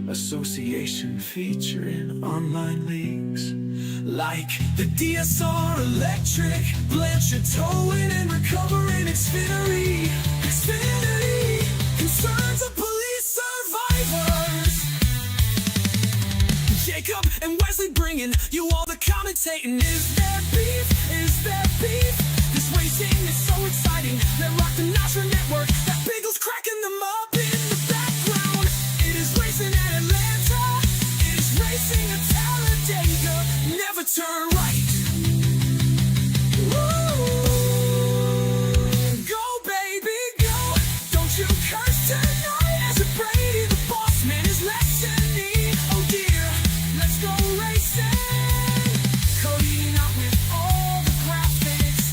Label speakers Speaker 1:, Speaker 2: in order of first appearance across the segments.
Speaker 1: Association featuring online leagues like the DSR Electric, Blanchard Towing and Recovering Xfinity, Concerns of Police Survivors. Jacob and Wesley bringing you all the commentating. Is there beef? Is there beef? This racing is so exciting. They rock the NASRA network. That Beagle's cracking them up in the background. It is racing at Atlanta. It is racing at Talladega. Never turn right. Woo! Go, baby, go. Don't you curse tonight. As a Brady, the boss man is lessening. Oh dear, let's go racing. Coding out with all the graphics.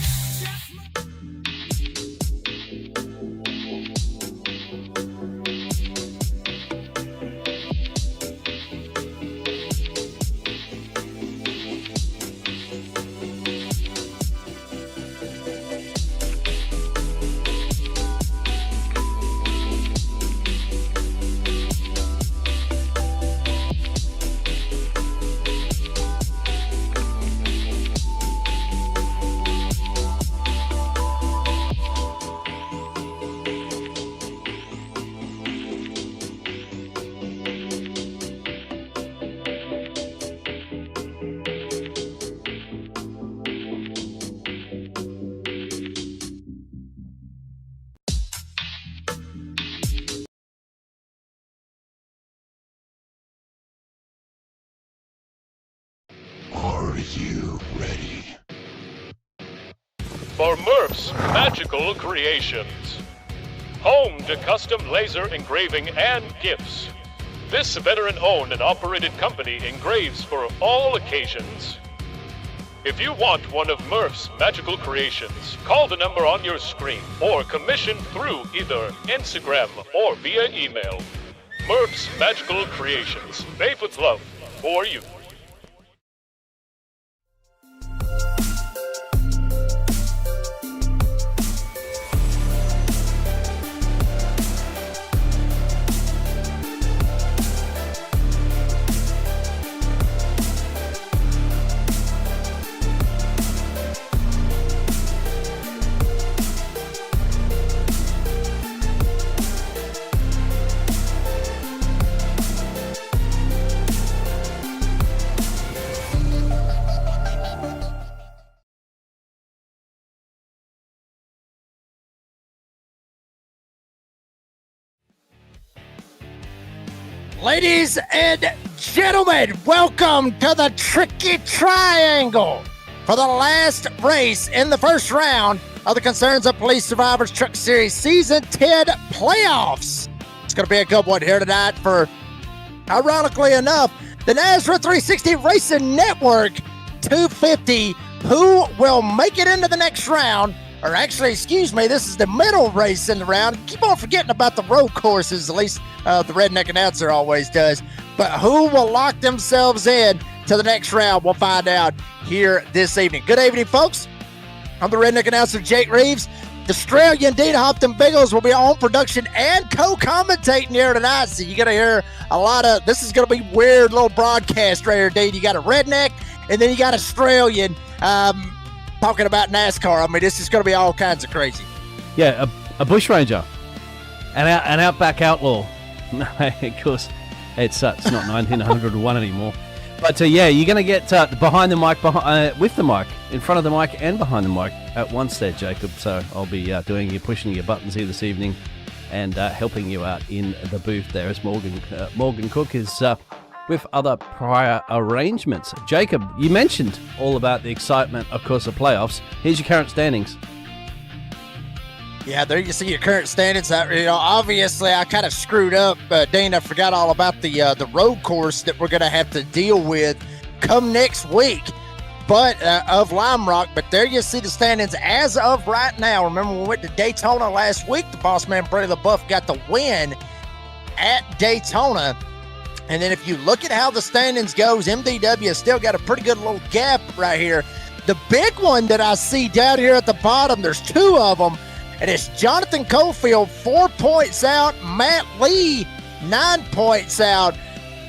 Speaker 2: Are you ready?
Speaker 3: For Murph's Magical Creations. Home to custom laser engraving and gifts. This veteran-owned and operated company engraves for all occasions. If you want one of Murph's Magical Creations, call the number on your screen or commission through either Instagram or via email. Murph's Magical Creations, made with love for you.
Speaker 4: Ladies and gentlemen, welcome to the Tricky Triangle for the last race in the first round of the Concerns of Police Survivors Truck Series Season 10 playoffs. It's going to be a good one here tonight for, ironically enough, the NASRA 360 Racing Network 250. Who will make it into the next round? Or actually, excuse me, this is the middle race in the round. Keep on forgetting about the road courses, at least the redneck announcer always does. But who will lock themselves in to the next round? We'll find out here this evening. Good evening, folks. I'm the redneck announcer, Jake Reeves. The Australian Dean Hopton Biggles will be on production and co-commentating here tonight. So you're going to hear a lot of, this is going to be weird little broadcast right here, Dean. You got a redneck, and then you got Australian talking about NASCAR. I mean, this is going to be all kinds of crazy.
Speaker 5: Yeah, a bushranger, an outback outlaw. No, of course, it's not 1901 anymore. But yeah, you're going to get behind the mic, with the mic, in front of the mic and behind the mic at once there, Jacob. So I'll be pushing your buttons here this evening and helping you out in the booth there as Morgan Cook is with other prior arrangements. Jacob, you mentioned all about the excitement, of course, of playoffs. Here's your current standings.
Speaker 4: Yeah, there you see your current standings. Obviously, I kind of screwed up, Dean. I forgot all about the road course that we're going to have to deal with come next week, but of Lime Rock. But there you see the standings as of right now. Remember, we went to Daytona last week. The boss man, Brady LaBeouf, got the win at Daytona. And then if you look at how the standings goes, MDW has still got a pretty good little gap right here. The big one that I see down here at the bottom, there's two of them, and it's Jonathan Cofield, 4 points out, Matt Lee, 9 points out.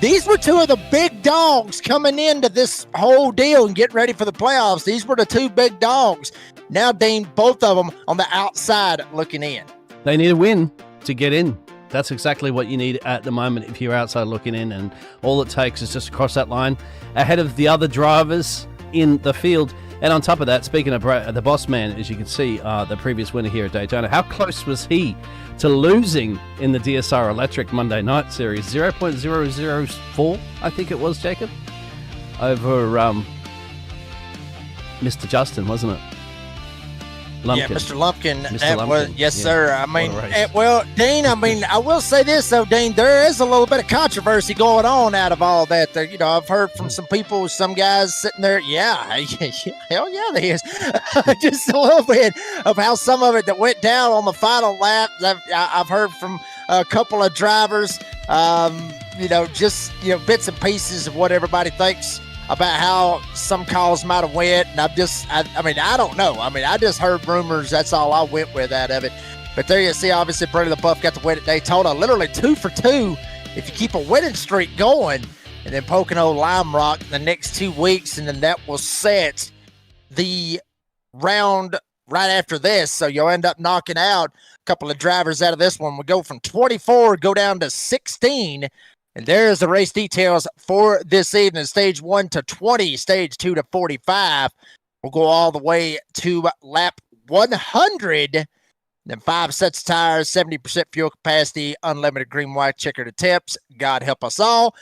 Speaker 4: these were two of the big dogs coming into this whole deal and getting ready for the playoffs. These were the two big dogs. Now, Dean, both of them on the outside looking in.
Speaker 5: They need a win to get in. That's exactly what you need at the moment if you're outside looking in, and all it takes is just to cross that line ahead of the other drivers in the field. And on top of that, speaking of the boss man, as you can see, the previous winner here at Daytona, how close was he to losing in the DSR Electric Monday Night Series? 0.004, I think it was, Jacob, over Mr. Justin, wasn't it? Lumpkin.
Speaker 4: Yeah, Mr. Lumpkin.
Speaker 5: Mr.
Speaker 4: That
Speaker 5: Lumpkin.
Speaker 4: was, yes,
Speaker 5: Yeah.
Speaker 4: sir. I mean,
Speaker 5: What a race.
Speaker 4: well, Dean, I mean, I will say this, though, Dean, there is a little bit of controversy going on out of all that. There, you know, I've heard from some people, some guys sitting there, hell yeah, there is. Just a little bit of how some of it that went down on the final lap. I've heard from a couple of drivers, just, bits and pieces of what everybody thinks about how some calls might have went. And I don't know. I mean, I just heard rumors. That's all I went with out of it. But there you see, obviously, Brady the Buff got the win at Daytona. Literally 2 for 2 if you keep a winning streak going. And then Pocono Lime Rock the next 2 weeks. And then that will set the round right after this. So you'll end up knocking out a couple of drivers out of this one. We go from 24, go down to 16. And there's the race details for this evening. Stage 1 to 20, stage 2 to 45. We'll go all the way to lap 100. Then 5 sets of tires, 70% fuel capacity, unlimited green, white, checkered tips. God help us all.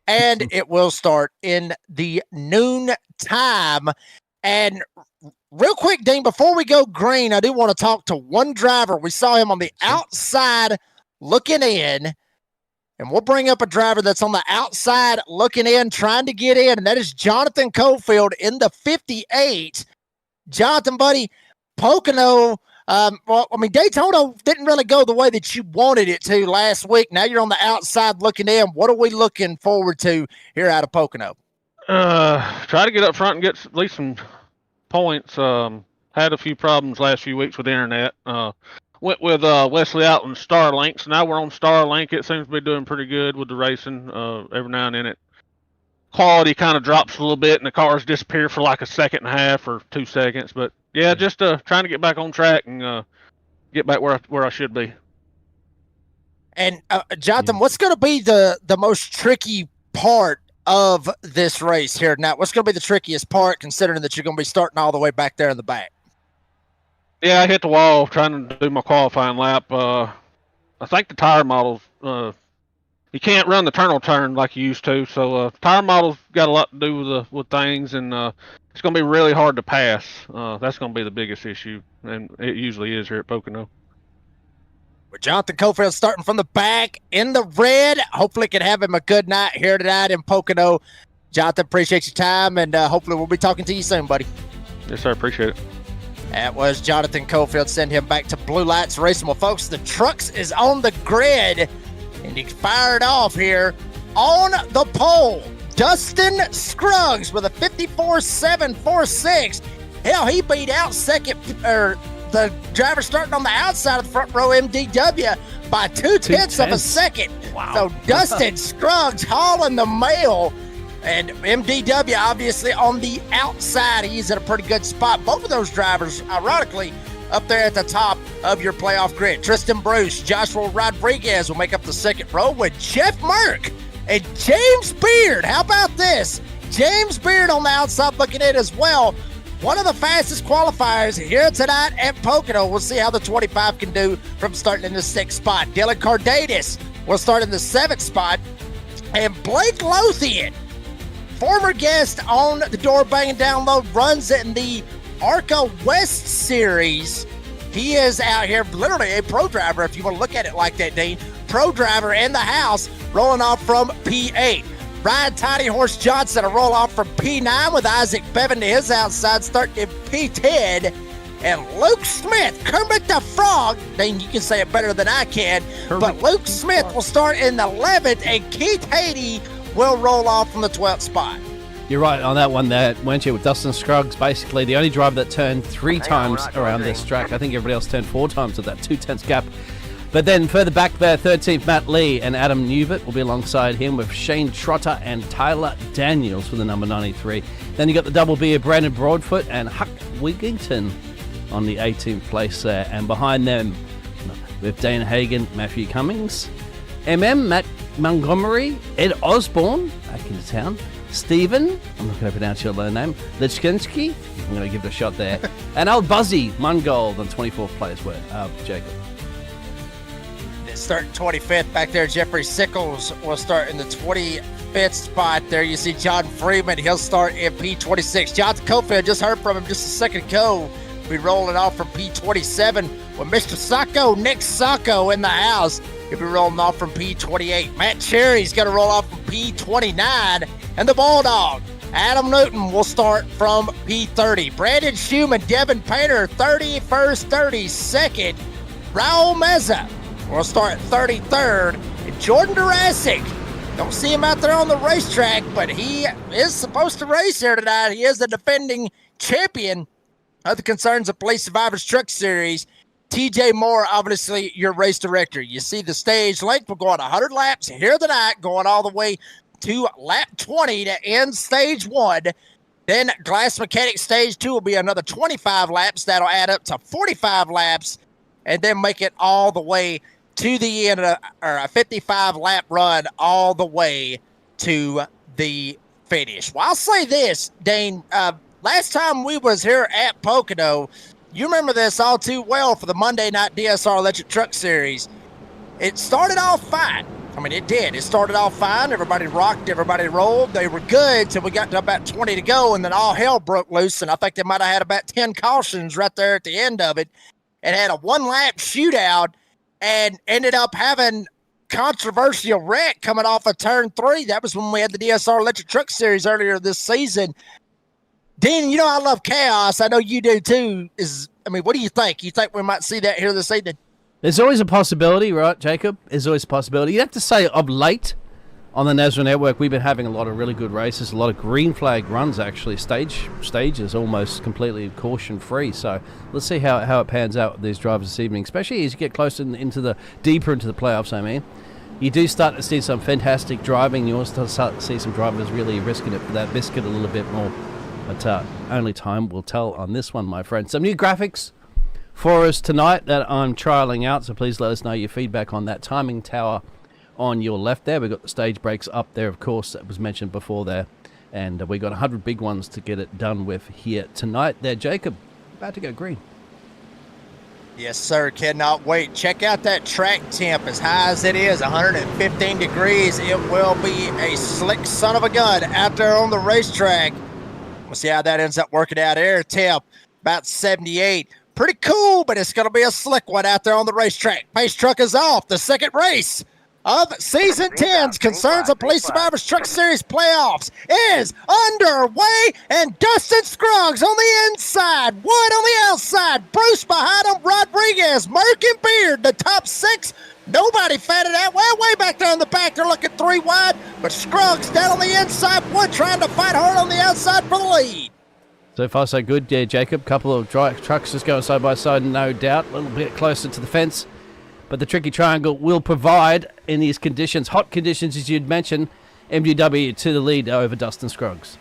Speaker 4: And it will start in the noon time. And real quick, Dean, before we go green, I do want to talk to one driver. We saw him on the outside looking in. And we'll bring up a driver that's on the outside looking in, trying to get in, and that is Jonathan Cofield in the 58. Jonathan, buddy, Pocono, Daytona didn't really go the way that you wanted it to last week. Now you're on the outside looking in. What are we looking forward to here out of Pocono?
Speaker 6: Try to get up front and get at least some points. Had a few problems last few weeks with the internet. Went with Wesley Outland Starlink, so now we're on Starlink. It seems to be doing pretty good with the racing. Every now and then quality kind of drops a little bit, and the cars disappear for like a second and a half or 2 seconds. But yeah, just trying to get back on track and get back where I should be.
Speaker 4: And Jonathan, what's going to be the most tricky part of this race here? Now, what's going to be the trickiest part, considering that you're going to be starting all the way back there in the back?
Speaker 6: Yeah, I hit the wall trying to do my qualifying lap. I think the tire models, you can't run the turn like you used to. So tire models got a lot to do with things, and it's going to be really hard to pass. That's going to be the biggest issue, and it usually is here at Pocono.
Speaker 4: With Jonathan Cofield starting from the back in the red. Hopefully can have him a good night here tonight in Pocono. Jonathan, appreciate your time, and hopefully we'll be talking to you soon, buddy.
Speaker 6: Yes, sir. Appreciate it.
Speaker 4: That was Jonathan Cofield. Send him back to Blue Lights Racing. Well, folks, the trucks is on the grid, and he fired off here on the pole. Dustin Scruggs with a 54.746. Hell, he beat out the driver starting on the outside of the front row, MDW, by 0.2 of a second.
Speaker 5: Wow.
Speaker 4: So Dustin Scruggs hauling the mail. And MDW, obviously, on the outside, he's in a pretty good spot. Both of those drivers, ironically, up there at the top of your playoff grid. Tristan Bruce, Joshua Rodriguez will make up the second row with Jeff Merck and James Beard. How about this? James Beard on the outside looking in as well. One of the fastest qualifiers here tonight at Pocono. We'll see how the 25 can do from starting in the 6th spot. Dylan Cardenas will start in the 7th spot. And Blake Lothian, former guest on the Door Banging Download, runs in the ARCA West Series. He is out here, literally a pro driver, if you want to look at it like that, Dean. Pro driver in the house, rolling off from P8. Ryan Tiny Horse Johnson, a roll off from P9 with Isaac Bevan to his outside, starting in P10. And Luke Smith, Kermit the Frog, Dean, you can say it better than I can, but Luke Smith will start in the 11th, and Keith Haiti will roll off from the 12th spot.
Speaker 5: You're right on that one there, weren't you? With Dustin Scruggs, basically the only driver that turned 3 times around this track. I think everybody else turned 4 times with that 0.2 gap But then further back there, 13th, Matt Lee and Adam Newbert will be alongside him with Shane Trotter and Tyler Daniels for the number 93. Then you got the double B of Brandon Broadfoot and Huck Wigington on the 18th place there. And behind them, with Dane Hagen, Matthew Cummings, Matt Montgomery, Ed Osborne, back into town, Stephen, I'm not going to pronounce your name, Lichkinski, I'm going to give it a shot there, and Al Buzzy Mungold on 24th place, Jacob.
Speaker 4: Starting 25th back there, Jeffrey Sickles will start in the 25th spot there. You see John Freeman, he'll start in P26. Jonathan Cofield, just heard from him just a second ago, be rolling off from P27 with Mr. Sacco, Nick Sacco in the house. He'll be rolling off from P28. Matt Cherry's going to roll off from P29. And the Bulldog, Adam Newton, will start from P30. Brandon Schumann, Devin Painter, 31st, 32nd. Raul Meza will start 33rd. And Jordan Durasic, don't see him out there on the racetrack, but he is supposed to race here tonight. He is the defending champion of the Concerns of Police Survivors Truck Series. TJ Moore, obviously your race director. You see the stage length. We're going 100 laps here tonight, going all the way to lap 20 to end stage 1. Then Glass Mechanic stage 2 will be another 25 laps. That'll add up to 45 laps, and then make it all the way to the end of a 55 lap run all the way to the finish. Well, I'll say this, Dane, last time we was here at Pocono, you remember this all too well for the Monday Night DSR Electric Truck Series. It started off fine. I mean, it did. It started off fine. Everybody rocked. Everybody rolled. They were good till we got to about 20 to go, and then all hell broke loose, and I think they might have had about 10 cautions right there at the end of it, and had a one-lap shootout, and ended up having controversial wreck coming off of turn 3. That was when we had the DSR Electric Truck Series earlier this season. Dean, you know I love chaos. I know you do too. What do you think? You think we might see that here this evening?
Speaker 5: There's always a possibility, right, Jacob? There's always a possibility. You have to say, of late, on the NASRA network, we've been having a lot of really good races, a lot of green flag runs, actually. Stages almost completely caution-free. So let's see how it pans out with these drivers this evening, especially as you get closer deeper into the playoffs, I mean. You do start to see some fantastic driving. You also start to see some drivers really risking it for that biscuit a little bit more. But only time will tell on this one, my friend. Some new graphics for us tonight that I'm trialing out, so please let us know your feedback on that timing tower on your left there. We've got the stage breaks up there, of course, that was mentioned before there, and we got 100 big ones to get it done with here tonight there. Jacob, about to go green.
Speaker 4: Yes, sir. Cannot wait. Check out that track temp. As high as it is, 115 degrees. It will be a slick son of a gun out there on the racetrack. We'll see how that ends up working out. Air temp, about 78. Pretty cool, but it's going to be a slick one out there on the racetrack. Pace truck is off. The second race of Season 10's Concerns of Police Survivors Truck Series playoffs is underway, and Dustin Scruggs on the inside, Wood on the outside, Bruce behind him, Rodriguez, Merck and Beard, the top 6. Nobody fatted out. Well, way back there in the back, they're looking 3 wide, but Scruggs down on the inside, Wood trying to fight hard on the outside for the lead.
Speaker 5: So far, so good, yeah, Jacob. Couple of trucks just going side by side, no doubt. A little bit closer to the fence. But the Tricky Triangle will provide, in these conditions, hot conditions, as you'd mentioned, MGW to the lead over Dustin Scruggs.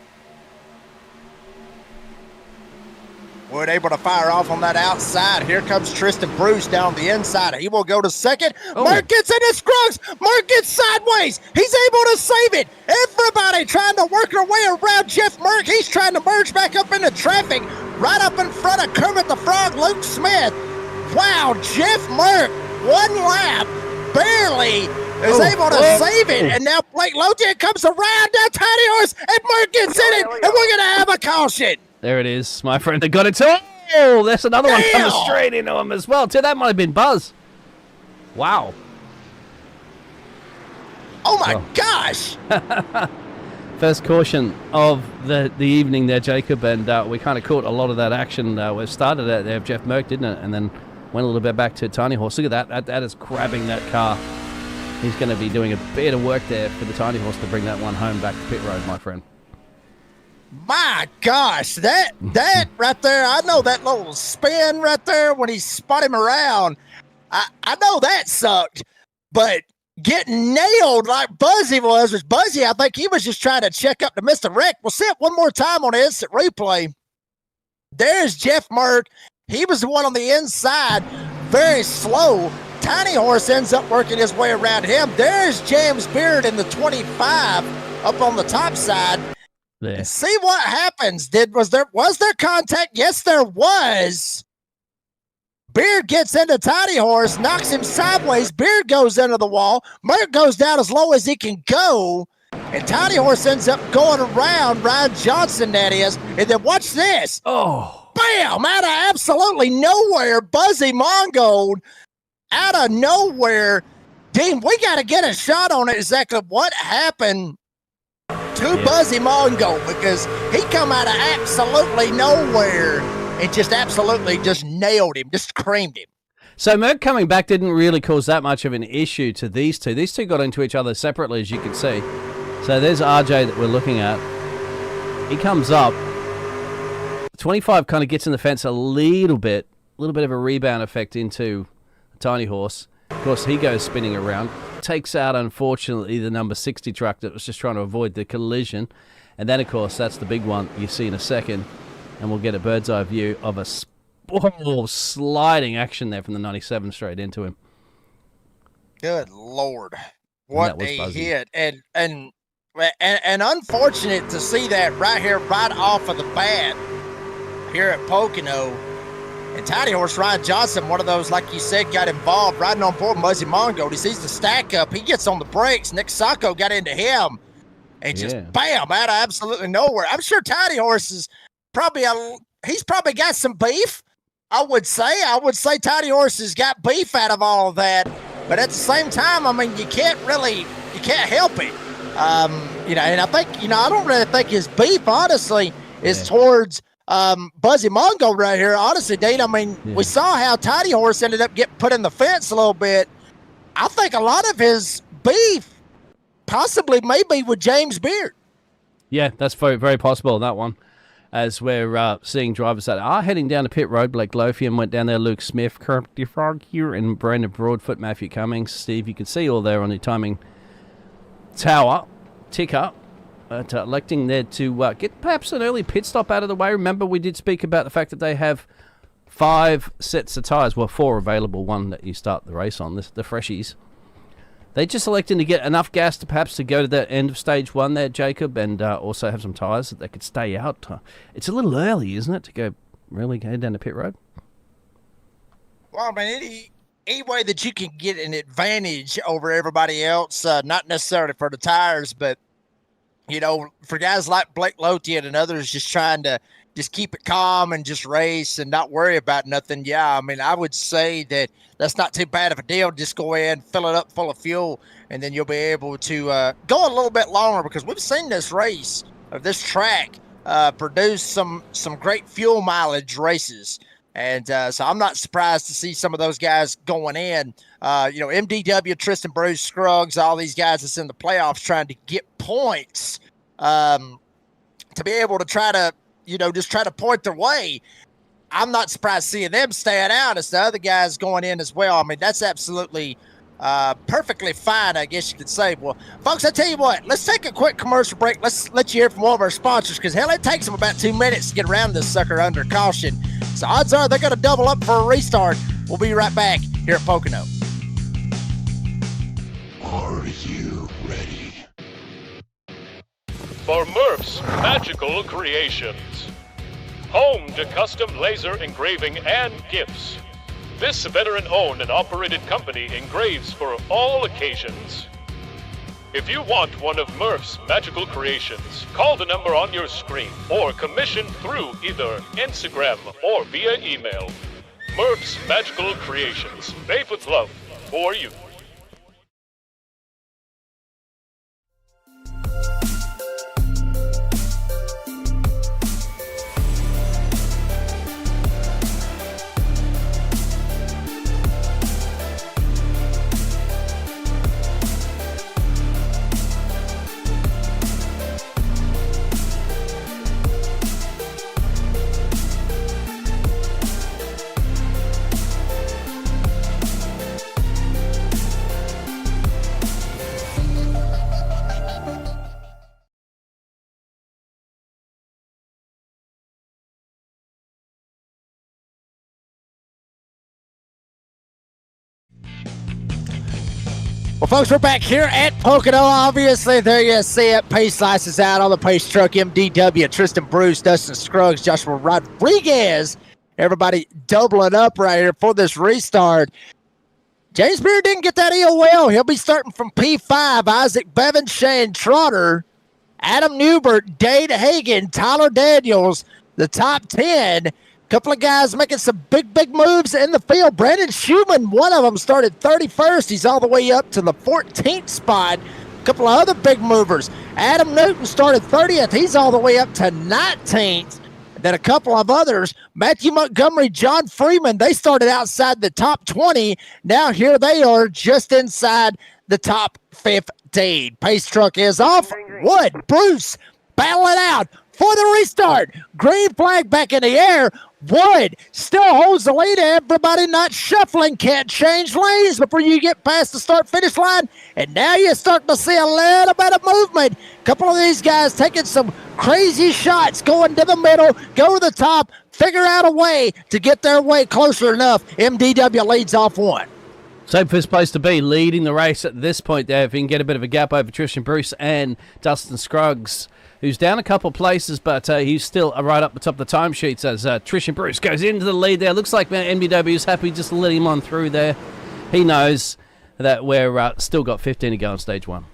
Speaker 4: Wood able to fire off on that outside. Here comes Tristan Bruce down the inside. He will go to second.
Speaker 5: Oh.
Speaker 4: Mark gets into Scruggs. Mark gets sideways. He's able to save it. Everybody trying to work their way around Jeff Merck. He's trying to merge back up into traffic right up in front of Kermit the Frog, Luke Smith. Wow, Jeff Merck, one lap, barely is able to save it. And now Blake Logan comes around that Tiny Horse, and Merck gets in it, and we're going to have a caution.
Speaker 5: There it is, my friend. They got it to. Oh, there's another one coming straight into him as well, too. That might have been Buzz. Wow.
Speaker 4: Oh, my gosh.
Speaker 5: First caution of the evening there, Jacob, and we kind of caught a lot of that action. We started out there of Jeff Merck, didn't it? And then went a little bit back to Tiny Horse. Look at that. That is grabbing that car. He's going to be doing a bit of work there for the Tiny Horse to bring that one home back to pit road, my friend.
Speaker 4: My gosh, that right there, I know that little spin right there when he spun him around. I know that sucked, but getting nailed like Buzzy was Buzzy, I think he was just trying to check up to Mr. Wreck. We'll see it one more time on the instant replay. There's Jeff Merck. He was the one on the inside, very slow. Tiny Horse ends up working his way around him. There's James Beard in the 25 up on the top side.
Speaker 5: There.
Speaker 4: And see what happens. Was there contact? Yes, there was. Beard gets into Tiny Horse, knocks him sideways. Beard goes into the wall. Merck goes down as low as he can go. And Tiny Horse ends up going around Ryan Johnson, that is. And then watch this.
Speaker 5: Oh.
Speaker 4: Bam! Out of absolutely nowhere, Buzzy Mongold. Out of nowhere. Dean, we got to get a shot on it exactly what happened to Buzzy Mongold, because he come out of absolutely nowhere and just absolutely just nailed him, just creamed him.
Speaker 5: So Merck coming back didn't really cause that much of an issue to these two. These two got into each other separately, as you can see. So there's RJ that we're looking at. He comes up. 25 kind of gets in the fence a little bit of a rebound effect into Tiny Horse. Of course, he goes spinning around, takes out, unfortunately, the number 60 truck that was just trying to avoid the collision. And then, of course, that's the big one you see in a second. And we'll get a bird's eye view of a sliding action there from the 97 straight into him.
Speaker 4: Good Lord. What a
Speaker 5: Buzzy.
Speaker 4: hit. And unfortunate to see that right here, right off of the bat here at Pocono. And Tiny Horse Ryan Johnson, one of those, like you said, got involved riding on board Buzzy Mongold. He sees the stack up. He gets on the brakes. Nick Sacco got into him. And just bam, out of absolutely nowhere. I'm sure Tiny Horse is he's probably got some beef. I would say Tiny Horse has got beef out of all of that. But at the same time, I mean, you can't help it. And I think, I don't really think his beef, honestly, is towards Buzzy Mongold right here. Honestly, Dean, I mean, we saw how Tiny Horse ended up getting put in the fence a little bit. I think a lot of his beef possibly maybe with James Beard.
Speaker 5: Yeah, that's very, very possible, that one. As we're seeing drivers that are heading down to pit road. Blake Lothian went down there, Luke Smith, Kirk DeFrog here, and Brandon Broadfoot, Matthew Cummings. Steve, you can see all there on the timing tower, ticker, electing there to get perhaps an early pit stop out of the way. Remember, we did speak about the fact that they have 5 sets of tyres, well, 4 available, one that you start the race on, the freshies. They just electing to get enough gas to perhaps to go to the end of stage 1 there, Jacob, and also have some tyres that they could stay out. It's a little early, isn't it, to go down the pit road?
Speaker 4: Well, I mean, any way that you can get an advantage over everybody else, not necessarily for the tires, but, for guys like Blake Lothian and others just trying to just keep it calm and just race and not worry about nothing. Yeah, I mean, I would say that's not too bad of a deal. Just go ahead, fill it up full of fuel, and then you'll be able to go a little bit longer, because we've seen this race of this track produce some great fuel mileage races. And so I'm not surprised to see some of those guys going in. MDW, Tristan Bruce, Scruggs, all these guys that's in the playoffs trying to get points to be able to try to, just try to point their way. I'm not surprised seeing them staying out as the other guys going in as well. I mean, that's absolutely perfectly fine, I guess you could say. Well, folks, I tell you what, let's take a quick commercial break. Let's let you hear from one of our sponsors, because hell, it takes them about 2 minutes to get around this sucker under caution. So odds are they're going to double up for a restart. We'll be right back here at Pocono.
Speaker 2: Are you ready?
Speaker 3: For Murph's Magical Creations, home to custom laser engraving and gifts. This veteran-owned and operated company engraves for all occasions. If you want one of Murph's Magical Creations, call the number on your screen or commission through either Instagram or via email. Murph's Magical Creations, made with love for you.
Speaker 4: Well, folks, we're back here at Pocono. Obviously, there you see it. Pace slices out on the pace truck. MDW, Tristan Bruce, Dustin Scruggs, Joshua Rodriguez. Everybody doubling up right here for this restart. James Beard didn't get that EOL. He'll be starting from P5. Isaac Bevan, Shane Trotter, Adam Newbert, Dade Hagan, Tyler Daniels, the top 10. Couple of guys making some big moves in the field. Brandon Schumann, one of them, started 31st. He's all the way up to the 14th spot. A couple of other big movers. Adam Newton started 30th. He's all the way up to 19th. And then a couple of others, Matthew Montgomery, John Freeman, they started outside the top 20. Now here they are just inside the top 15. Pace truck is off. Wood, Bruce, battle it out for the restart. Green flag back in the air. Wood still holds the lead. Everybody not shuffling. Can't change lanes before you get past the start-finish line. And now you're starting to see a little bit of movement. A couple of these guys taking some crazy shots, going to the middle, go to the top, figure out a way to get their way closer enough. MDW leads off one.
Speaker 5: Same first place to be, leading the race at this point there. If you can get a bit of a gap over Tristan Bruce and Dustin Scruggs, who's down a couple places, but he's still right up the top of the timesheets as Tristan Bruce goes into the lead there. Looks like NBW is happy just to let him on through there. He knows that we're still got 15 to go on stage one.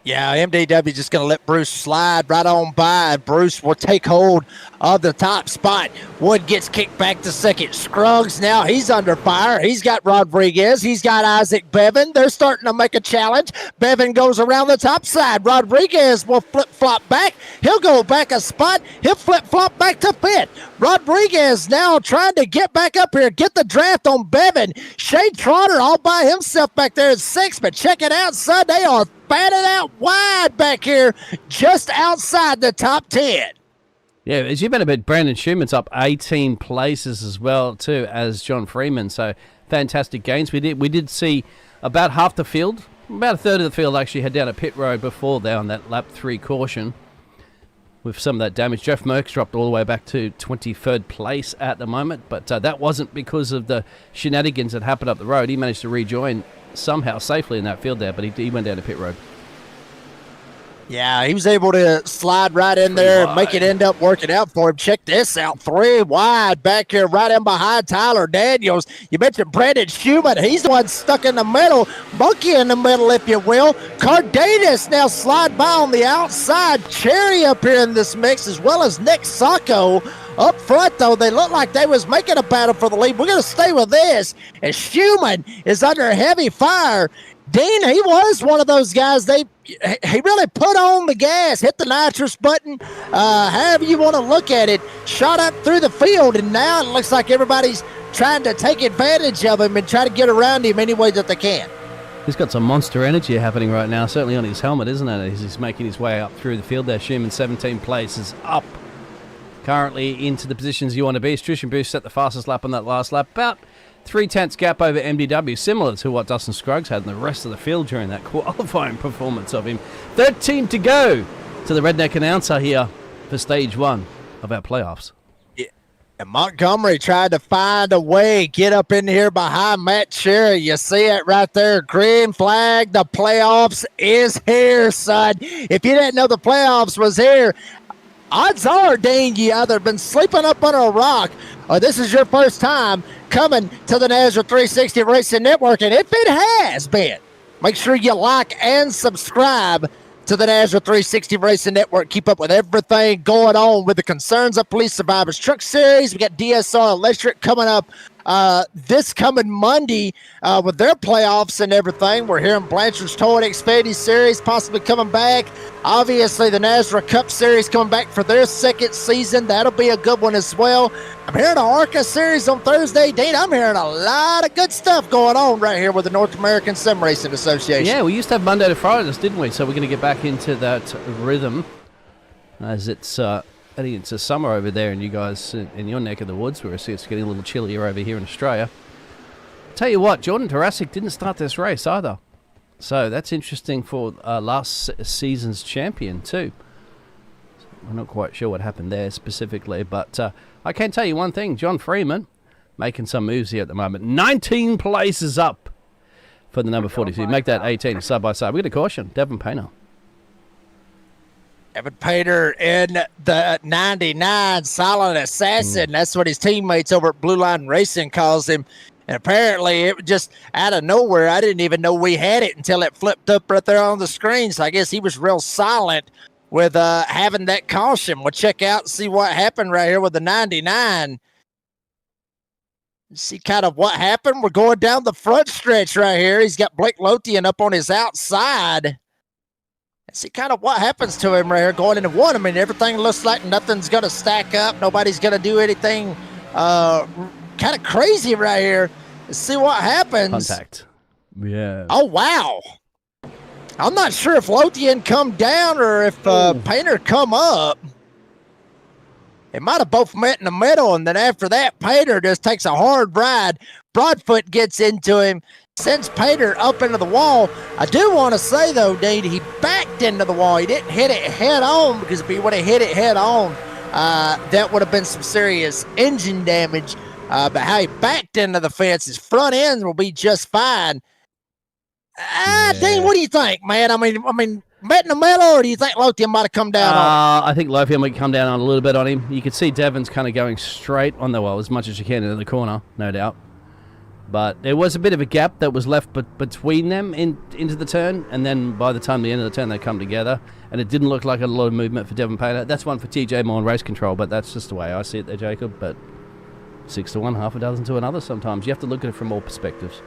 Speaker 4: Yeah, MDW just going to let Bruce slide right on by. Bruce will take hold of the top spot. Wood gets kicked back to second. Scruggs now, he's under fire. He's got Rodriguez. He's got Isaac Bevan. They're starting to make a challenge. Bevan goes around the top side. Rodriguez will flip-flop back. He'll go back a spot. He'll flip-flop back to fifth. Rodriguez now trying to get back up here, get the draft on Bevan. Shane Trotter all by himself back there at sixth, but check it out, son. They are batted out wide back here, just outside the top 10.
Speaker 5: Yeah, as you mentioned about Brandon Schumann's up 18 places as well, too, as John Freeman. So fantastic gains. We did see about half the field, about a third of the field actually head down a pit road before there on that lap 3 caution. With some of that damage, Jeff Merckx dropped all the way back to 23rd place at the moment, but that wasn't because of the shenanigans that happened up the road. He managed to rejoin somehow safely in that field there, but he went down a pit road.
Speaker 4: Yeah, he was able to slide right in there and make it end up working out for him. Check this out. 3 wide back here right in behind Tyler Daniels. You mentioned Brandon Schumann. He's the one stuck in the middle. Monkey in the middle, if you will. Cardenas now slide by on the outside. Cherry up here in this mix, as well as Nick Sacco. Up front, though, they look like they was making a battle for the lead. We're going to stay with this. And Schumann is under heavy fire. Dean, he was one of those guys. He really put on the gas, hit the nitrous button, however you want to look at it, shot up through the field, and now it looks like everybody's trying to take advantage of him and try to get around him any way that they can.
Speaker 5: He's got some monster energy happening right now, certainly on his helmet, isn't it? He's making his way up through the field there. Schumann 17 places up. Currently into the positions you want to be. Tristan Bruce set the fastest lap on that last lap. About 3/10 gap over MDW, similar to what Dustin Scruggs had in the rest of the field during that qualifying performance of him. 13 to go to the Redneck announcer here for stage 1 of our playoffs.
Speaker 4: Yeah. And Montgomery tried to find a way, get up in here behind Matt Cherry. You see it right there. Green flag. The playoffs is here, son. If you didn't know the playoffs was here, odds are, Dane, you either been sleeping up under a rock or this is your first time coming to the NASRA 360 Racing Network. And if it has been, make sure you like and subscribe to the NASRA 360 Racing Network. Keep up with everything going on with the Concerns of Police Survivors Truck Series. We got DSR Electric coming up this coming Monday with their playoffs and everything. We're hearing Blanchard's Toy and Xfinity Series possibly coming back. Obviously, the NASRA Cup Series coming back for their second season. That'll be a good one as well. I'm hearing the ARCA Series on Thursday. Dean, I'm hearing a lot of good stuff going on right here with the North American Sim Racing Association.
Speaker 5: Yeah, we used to have Monday to Fridays, didn't we? So we're going to get back into that rhythm as it's heading into summer over there, and you guys in your neck of the woods, where I see it's getting a little chillier over here in Australia. Tell you what, Jordan Tarasic didn't start this race either. So that's interesting for last season's champion too. I'm not quite sure what happened there specifically, but I can tell you one thing. John Freeman making some moves here at the moment. 19 places up for the number 42. Make that 18 side by side. We got a caution. Devin Painter.
Speaker 4: Evan Pater in the 99, Silent Assassin. That's what his teammates over at Blue Line Racing calls him. And apparently it was just out of nowhere. I didn't even know we had it until it flipped up right there on the screen. So I guess he was real silent with having that caution. We'll check out and see what happened right here with the 99. See kind of what happened. We're going down the front stretch right here. He's got Blake Lothian up on his outside. See kind of what happens to him right here going into one. I mean, everything looks like nothing's going to stack up. Nobody's going to do anything kind of crazy right here. Let's see what happens.
Speaker 5: Contact. Yeah.
Speaker 4: Oh, wow. I'm not sure if Lothian come down or if Painter come up. They might have both met in the middle, and then after that, Painter just takes a hard ride. Broadfoot gets into him. Sends Pater up into the wall. I do want to say, though, Dean, he backed into the wall. He didn't hit it head on, because if he would have hit it head on, that would have been some serious engine damage. But how he backed into the fence, his front end will be just fine. Dean, what do you think, man? I mean, met in the middle, or do you think Lothian might have come down on him?
Speaker 5: I think Lothian might come down on a little bit on him. You could see Devon's kind of going straight on the wall as much as you can into the corner, no doubt. But there was a bit of a gap that was left between them into the turn, and then by the time the end of the turn they come together, and it didn't look like a lot of movement for Devon Painter. That's one for TJ Moore and race control, but that's just the way I see it there, Jacob. But 6 to 1, half a dozen to another sometimes. You have to look at it from all perspectives.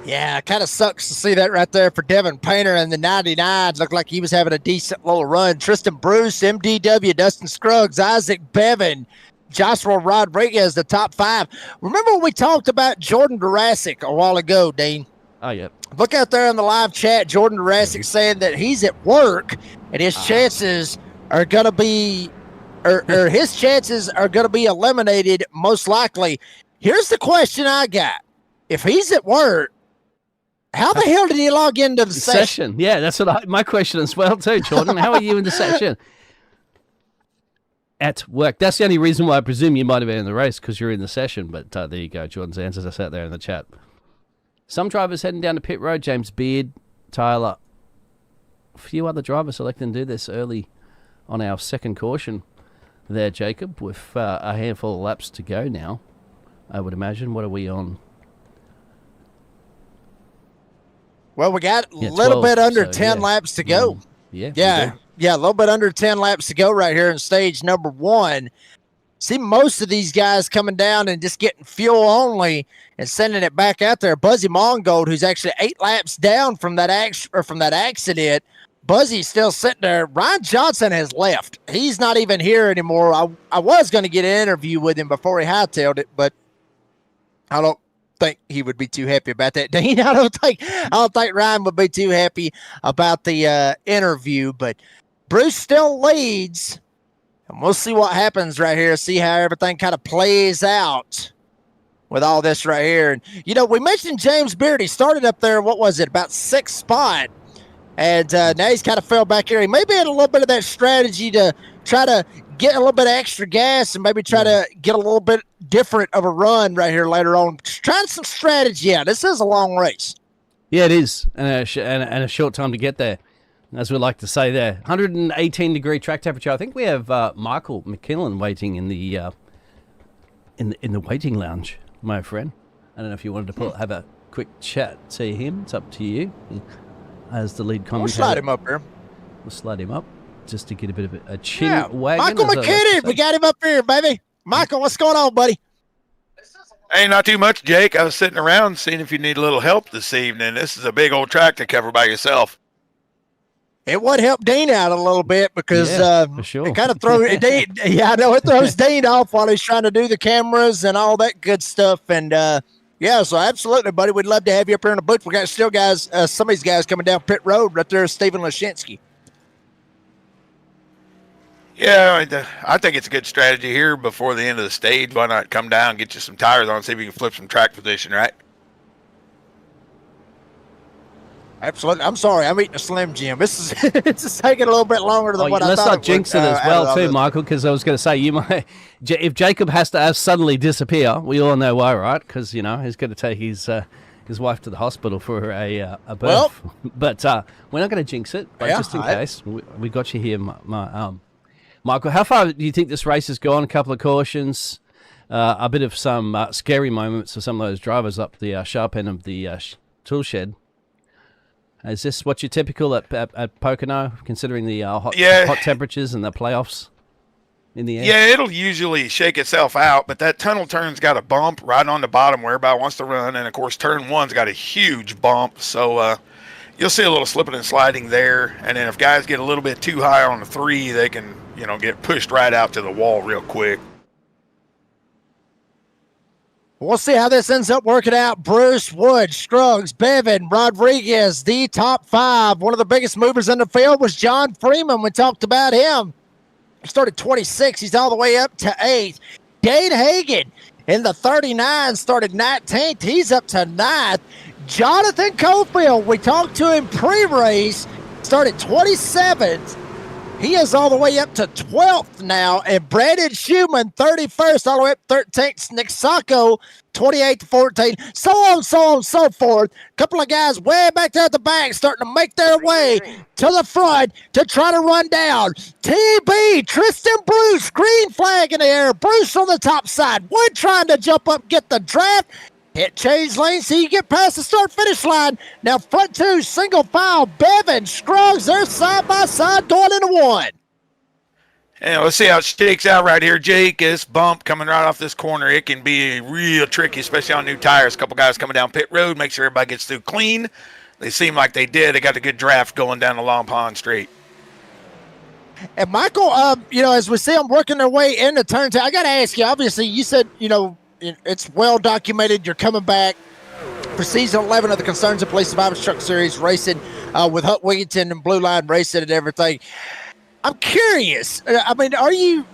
Speaker 4: Yeah, it kind of sucks to see that right there for Devin Painter and the 99. Looked like he was having a decent little run. Tristan Bruce, MDW, Dustin Scruggs, Isaac Bevan, Joshua Rodriguez, the top 5. Remember when we talked about Jordan Jurassic a while ago, Dean?
Speaker 5: Oh, yeah.
Speaker 4: Look out there in the live chat, Jordan Jurassic saying that he's at work and his chances are going to be, or his chances are going to be eliminated most likely. Here's the question I got. If he's at work, how the hell did he log into the session?
Speaker 5: Yeah, that's what my question as well too, Jordan. How are you in the session? At work. That's the only reason why I presume you might have been in the race, because you're in the session. But there you go. Jordan's answers us out there in the chat. Some drivers heading down to pit road. James Beard, Tyler. A few other drivers selecting to do this early on our second caution there, Jacob, with a handful of laps to go now, I would imagine. What are we on?
Speaker 4: Well, we got a little
Speaker 5: 12,
Speaker 4: bit under
Speaker 5: so,
Speaker 4: 10 laps to go.
Speaker 5: Yeah,
Speaker 4: a little bit under 10 laps to go right here in stage number 1. See most of these guys coming down and just getting fuel only and sending it back out there. Buzzy Mongold, who's actually 8 laps down from that accident. Buzzy's still sitting there. Ryan Johnson has left. He's not even here anymore. I was going to get an interview with him before he hightailed it, but I don't think he would be too happy about that. Dean, I don't think Ryan would be too happy about the interview, but Bruce still leads, and we'll see what happens right here. See how everything kind of plays out with all this right here. And we mentioned James Beard. He started up there, what was it, about 6th spot, and now he's kind of fell back here. He maybe had a little bit of that strategy to try to get a little bit of extra gas and maybe try to get a little bit different of a run right here later on. Just trying some strategy out. This is a long race.
Speaker 5: Yeah, it is, and a short time to get there, as we like to say there. 118-degree track temperature. I think we have Michael McKinnon waiting in the waiting lounge, my friend. I don't know if you wanted to have a quick chat to him. It's up to you. As the lead commentator,
Speaker 4: We'll slide him up here.
Speaker 5: We'll slide him up just to get a bit of a chin wagon.
Speaker 4: Michael McKinnon, we got him up here, baby. Michael, what's going on, buddy?
Speaker 7: Hey, not too much, Jake. I was sitting around seeing if you need a little help this evening. This is a big old track to cover by yourself.
Speaker 4: It would help Dean out a little bit because
Speaker 5: for sure.
Speaker 4: it kind of throws Dean. Yeah, I know it throws Dean off while he's trying to do the cameras and all that good stuff. And so absolutely, buddy, we'd love to have you up here in the booth. We got still guys, some of these guys coming down pit road right there. Stephen Lashinsky.
Speaker 7: Yeah, I think it's a good strategy here before the end of the stage. Why not come down, get you some tires on, see if you can flip some track position, right?
Speaker 4: Absolutely. I'm sorry. I'm eating a Slim Jim. This is it's just taking a little bit longer than what I thought.
Speaker 5: Let's not jinx it as well, too, Michael, because I was going to say, you might, if Jacob has to suddenly disappear, we all know why, right? Because, he's going to take his his wife to the hospital for a birth.
Speaker 4: Well-
Speaker 5: but we're not going to jinx it. But
Speaker 4: Yeah,
Speaker 5: just in case, we got you here, Michael. How far do you think this race has gone? A couple of cautions, a bit of some scary moments for some of those drivers up the sharp end of the tool shed. Is this what you're typical at Pocono, considering the hot temperatures and the playoffs in the air?
Speaker 7: Yeah, it'll usually shake itself out, but that tunnel turn's got a bump right on the bottom where everybody wants to run, and of course turn 1's got a huge bump, so you'll see a little slipping and sliding there, and then if guys get a little bit too high on the 3, they can, get pushed right out to the wall real quick.
Speaker 4: We'll see how this ends up working out. Bruce, Wood, Scruggs, Bevan, Rodriguez, the top 5. One of the biggest movers in the field was John Freeman. We talked about him. He started 26. He's all the way up to 8th. Dade Hagan in the 39 started 19th. He's up to 9th. Jonathan Cofield, we talked to him pre-race, started 27th. He is all the way up to 12th now. And Brandon Schumann, 31st, all the way up 13th. Nick Sacco, 28 to 14. So on, so forth. A couple of guys way back there at the back starting to make their way to the front to try to run down. TB, Tristan Bruce, green flag in the air. Bruce on the top side. Wood trying to jump up, get the draft. Hit change lane so you get past the start-finish line. Now front 2, single file. Bevan, Scruggs, they're side by side going into 1.
Speaker 7: And let's see how it shakes out right here, Jake. This bump coming right off this corner, it can be real tricky, especially on new tires. A couple guys coming down pit road, make sure everybody gets through clean. They seem like they did. They got a good draft going down the Long Pond Straight.
Speaker 4: And Michael, as we see them working their way into turn 2, I got to ask you, obviously you said, it's well documented. You're coming back for season 11 of the Concerns of Police Survivors Truck Series, racing with Huck Wigginton and Blue Line Racing and everything. I'm curious. Are you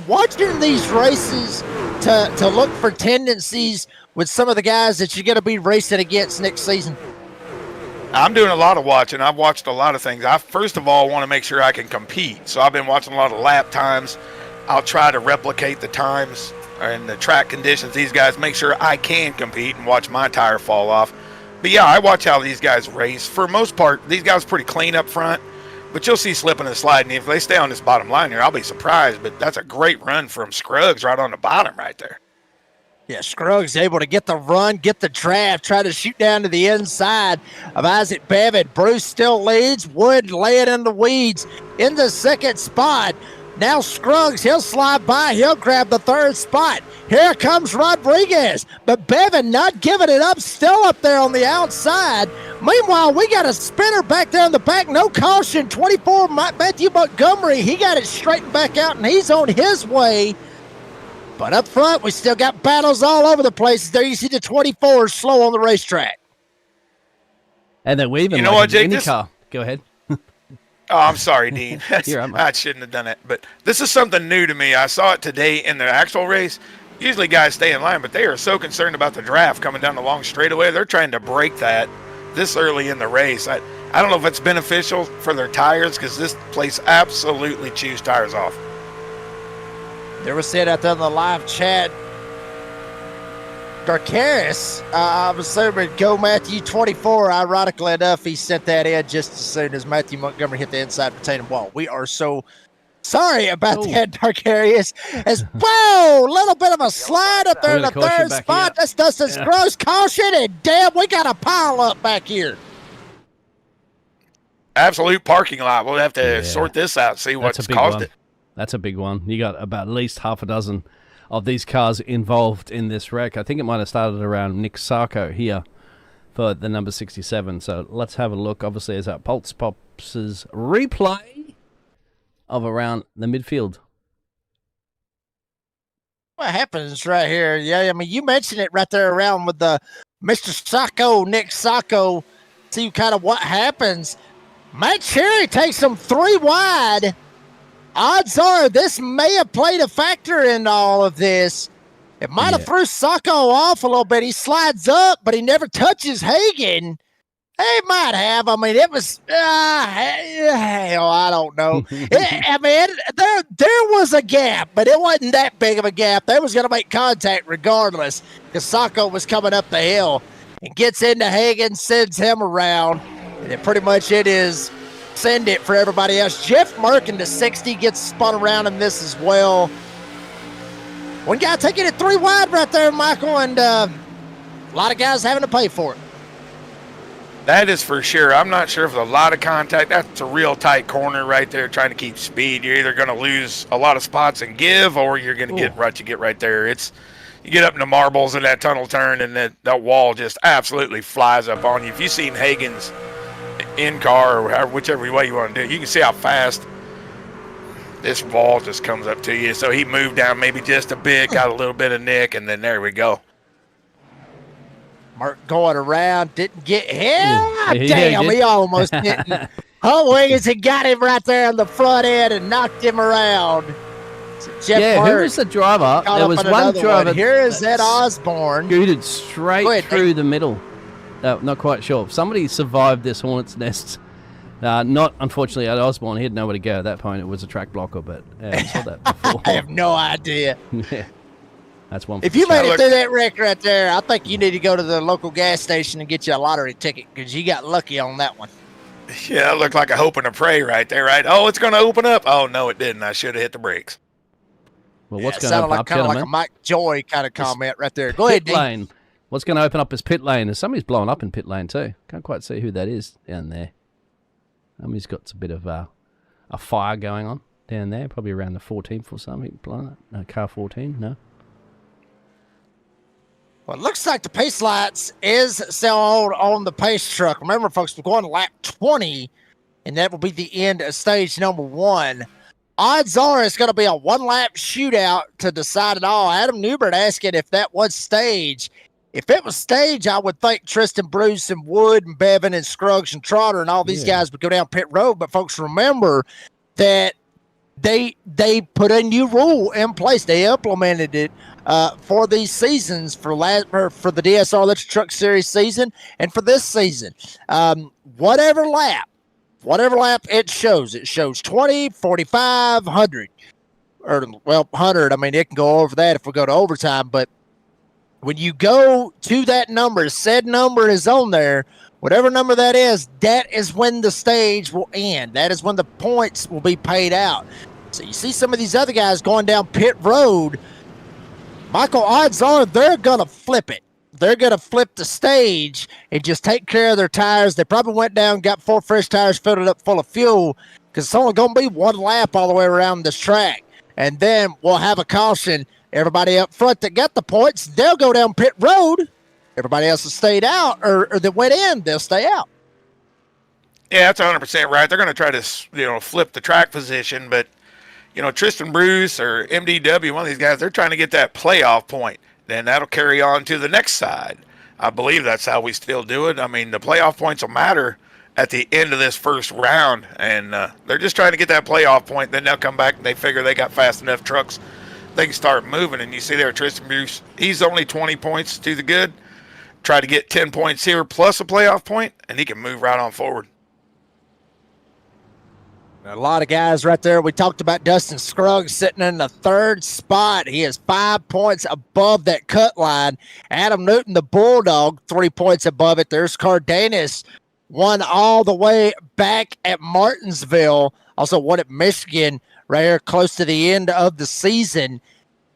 Speaker 4: watching these races to look for tendencies with some of the guys that you're going to be racing against next season?
Speaker 7: I'm doing a lot of watching. I've watched a lot of things. I first of all want to make sure I can compete. So I've been watching a lot of lap times. I'll try to replicate the times and the track conditions. These guys make sure I can compete and watch my tire fall off. But yeah, I watch how these guys race. For the most part, these guys are pretty clean up front, but you'll see slipping and sliding. If they stay on this bottom line here, I'll be surprised, but that's a great run from Scruggs right on the bottom right there.
Speaker 4: Yeah, Scruggs able to get the run, get the draft, try to shoot down to the inside of Isaac Bevan. Bruce still leads. Wood laying in the weeds in the second spot. Now Scruggs, he'll slide by. He'll grab the third spot. Here comes Rodriguez. But Bevan not giving it up, still up there on the outside. Meanwhile, we got a spinner back there in the back. No caution. 24, Matthew Montgomery. He got it straightened back out, and he's on his way. But up front, we still got battles all over the place. There you see the 24 slow on the racetrack.
Speaker 5: And then we even IndyCar. Go ahead.
Speaker 7: Oh, I'm sorry, Dean. I shouldn't have done it. But this is something new to me. I saw it today in the actual race. Usually guys stay in line, but they are so concerned about the draft coming down the long straightaway. They're trying to break that this early in the race. I don't know if it's beneficial for their tires because this place absolutely chews tires off.
Speaker 4: There was said out there in the live chat, Darkaris, I'm assuming go Matthew 24. Ironically enough, he sent that in just as soon as Matthew Montgomery hit the inside retaining wall. We are so sorry about that, Darkarius. As whoa, little bit of a slide up there in the third spot. That's Dustin's gross caution, and damn, we got a pile up back here.
Speaker 7: Absolute parking lot. We'll have to sort this out, see what's caused it.
Speaker 5: That's a big one. You got about at least half a dozen of these cars involved in this wreck. I think it might have started around Nick Sarko here for the number 67. So let's have a look. Obviously, as our Pulse Pops' replay of around the midfield.
Speaker 4: What happens right here? Yeah, you mentioned it right there around with the Mr. Sarko, Nick Sarko. See kind of what happens. Matt Cherry takes him 3 wide. Odds are this may have played a factor in all of this. It might have threw Sacco off a little bit. He slides up, but he never touches Hagan. He might have. It was, hell, I don't know. There was a gap, but it wasn't that big of a gap. They was going to make contact regardless because Sacco was coming up the hill. and gets into Hagan, sends him around, and then pretty much it is send it for everybody else. Jeff Merkin to 60 gets spun around in this as well. One guy taking it 3 wide right there, Michael, and a lot of guys having to pay for it.
Speaker 7: That is for sure. I'm not sure if there's a lot of contact. That's a real tight corner right there, trying to keep speed. You're either going to lose a lot of spots and give, or you're going to get right there. You get up in the marbles in that tunnel turn, and that wall just absolutely flies up on you. If you've seen Hagen's in-car, or whichever way you want to do it, you can see how fast this wall just comes up to you. So he moved down maybe just a bit, got a little bit of nick, and then there we go.
Speaker 4: Mark going around, didn't get him. Damn, he almost didn't. Oh, Wiggins, he got him right there on the front end and knocked him around. So Jeff
Speaker 5: who was the driver? There was one driver.
Speaker 4: Here is Ed Osborne.
Speaker 5: Scooted straight through the middle. Not quite sure. Somebody survived this hornet's nest. Not, unfortunately, Ed Osborne. He had nowhere to go at that point. It was a track blocker, but I saw that before.
Speaker 4: I have no idea.
Speaker 5: Yeah. That's one.
Speaker 4: If you made it through that wreck right there, I think you need to go to the local gas station and get you a lottery ticket because you got lucky on that one.
Speaker 7: Yeah, it looked like a hope and a pray right there, right? Oh, it's going to open up. Oh, no, it didn't. I should have hit the brakes.
Speaker 5: Well, what's
Speaker 4: going
Speaker 5: to open
Speaker 4: like,
Speaker 5: up,
Speaker 4: kind of
Speaker 5: gentlemen?
Speaker 4: like a Mike Joy kind of comment right there. Go ahead,
Speaker 5: Pit lane. What's going to open up is pit lane. Somebody's blowing up in pit lane too. Can't quite see who that is down there. He's got a bit of a fire going on down there, probably around the 14th or something. No, car 14, no.
Speaker 4: Well, it looks like the pace lights is still on the pace truck. Remember, folks, we're going to lap 20, and that will be the end of stage number 1. Odds are it's going to be a 1-lap shootout to decide it all. Adam Newbert asking if that was stage. If it was stage, I would think Tristan Bruce and Wood and Bevan and Scruggs and Trotter and all these guys would go down pit road. But folks, remember that they put a new rule in place. They implemented it for these seasons, for the DSR Electric Truck Series season and for this season. Whatever lap it shows 20, 45, 100. Or, 100. I mean, it can go over that if we go to overtime, but when you go to that number, said number is on there, whatever number that is when the stage will end. That is when the points will be paid out. So you see some of these other guys going down pit road. Michael, odds are they're going to flip it. They're going to flip the stage and just take care of their tires. They probably went down, got 4 fresh tires, filled it up full of fuel, because it's only going to be 1 lap all the way around this track. And then we'll have a caution. Everybody up front that got the points, they'll go down pit road. Everybody else that stayed out or that went in, they'll stay out.
Speaker 7: Yeah, that's 100% right. They're going to try to, flip the track position, but, Tristan Bruce or MDW, one of these guys, they're trying to get that playoff point. Then that'll carry on to the next side. I believe that's how we still do it. I mean, the playoff points will matter at the end of this first round, and they're just trying to get that playoff point. Then they'll come back and they figure they got fast enough trucks. They can start moving, and you see there Tristan Bruce, he's only 20 points to the good. Try to get 10 points here plus a playoff point, and he can move right on forward.
Speaker 4: A lot of guys right there. We talked about Dustin Scruggs sitting in the 3rd spot. He is 5 points above that cut line. Adam Newton, the Bulldog, 3 points above it. There's Cardenas, won all the way back at Martinsville. Also won at Michigan right here close to the end of the season.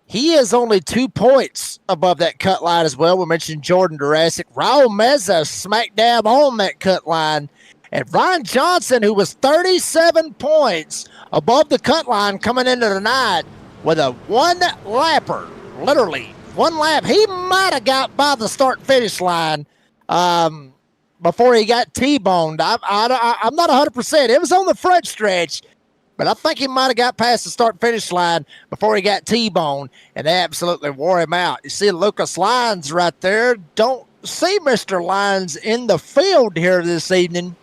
Speaker 4: He is only 2 points above that cut line as well. We mentioned Jordan Durasic. Raul Meza smack dab on that cut line. And Ryan Johnson, who was 37 points above the cut line coming into the night with a 1-lapper, literally 1 lap. He might have got by the start-finish line before he got T-boned. I'm not 100%. It was on the front stretch. But I think he might have got past the start-finish line before he got T-boned, and they absolutely wore him out. You see Lucas Lyons right there. Don't see Mr. Lyons in the field here this evening.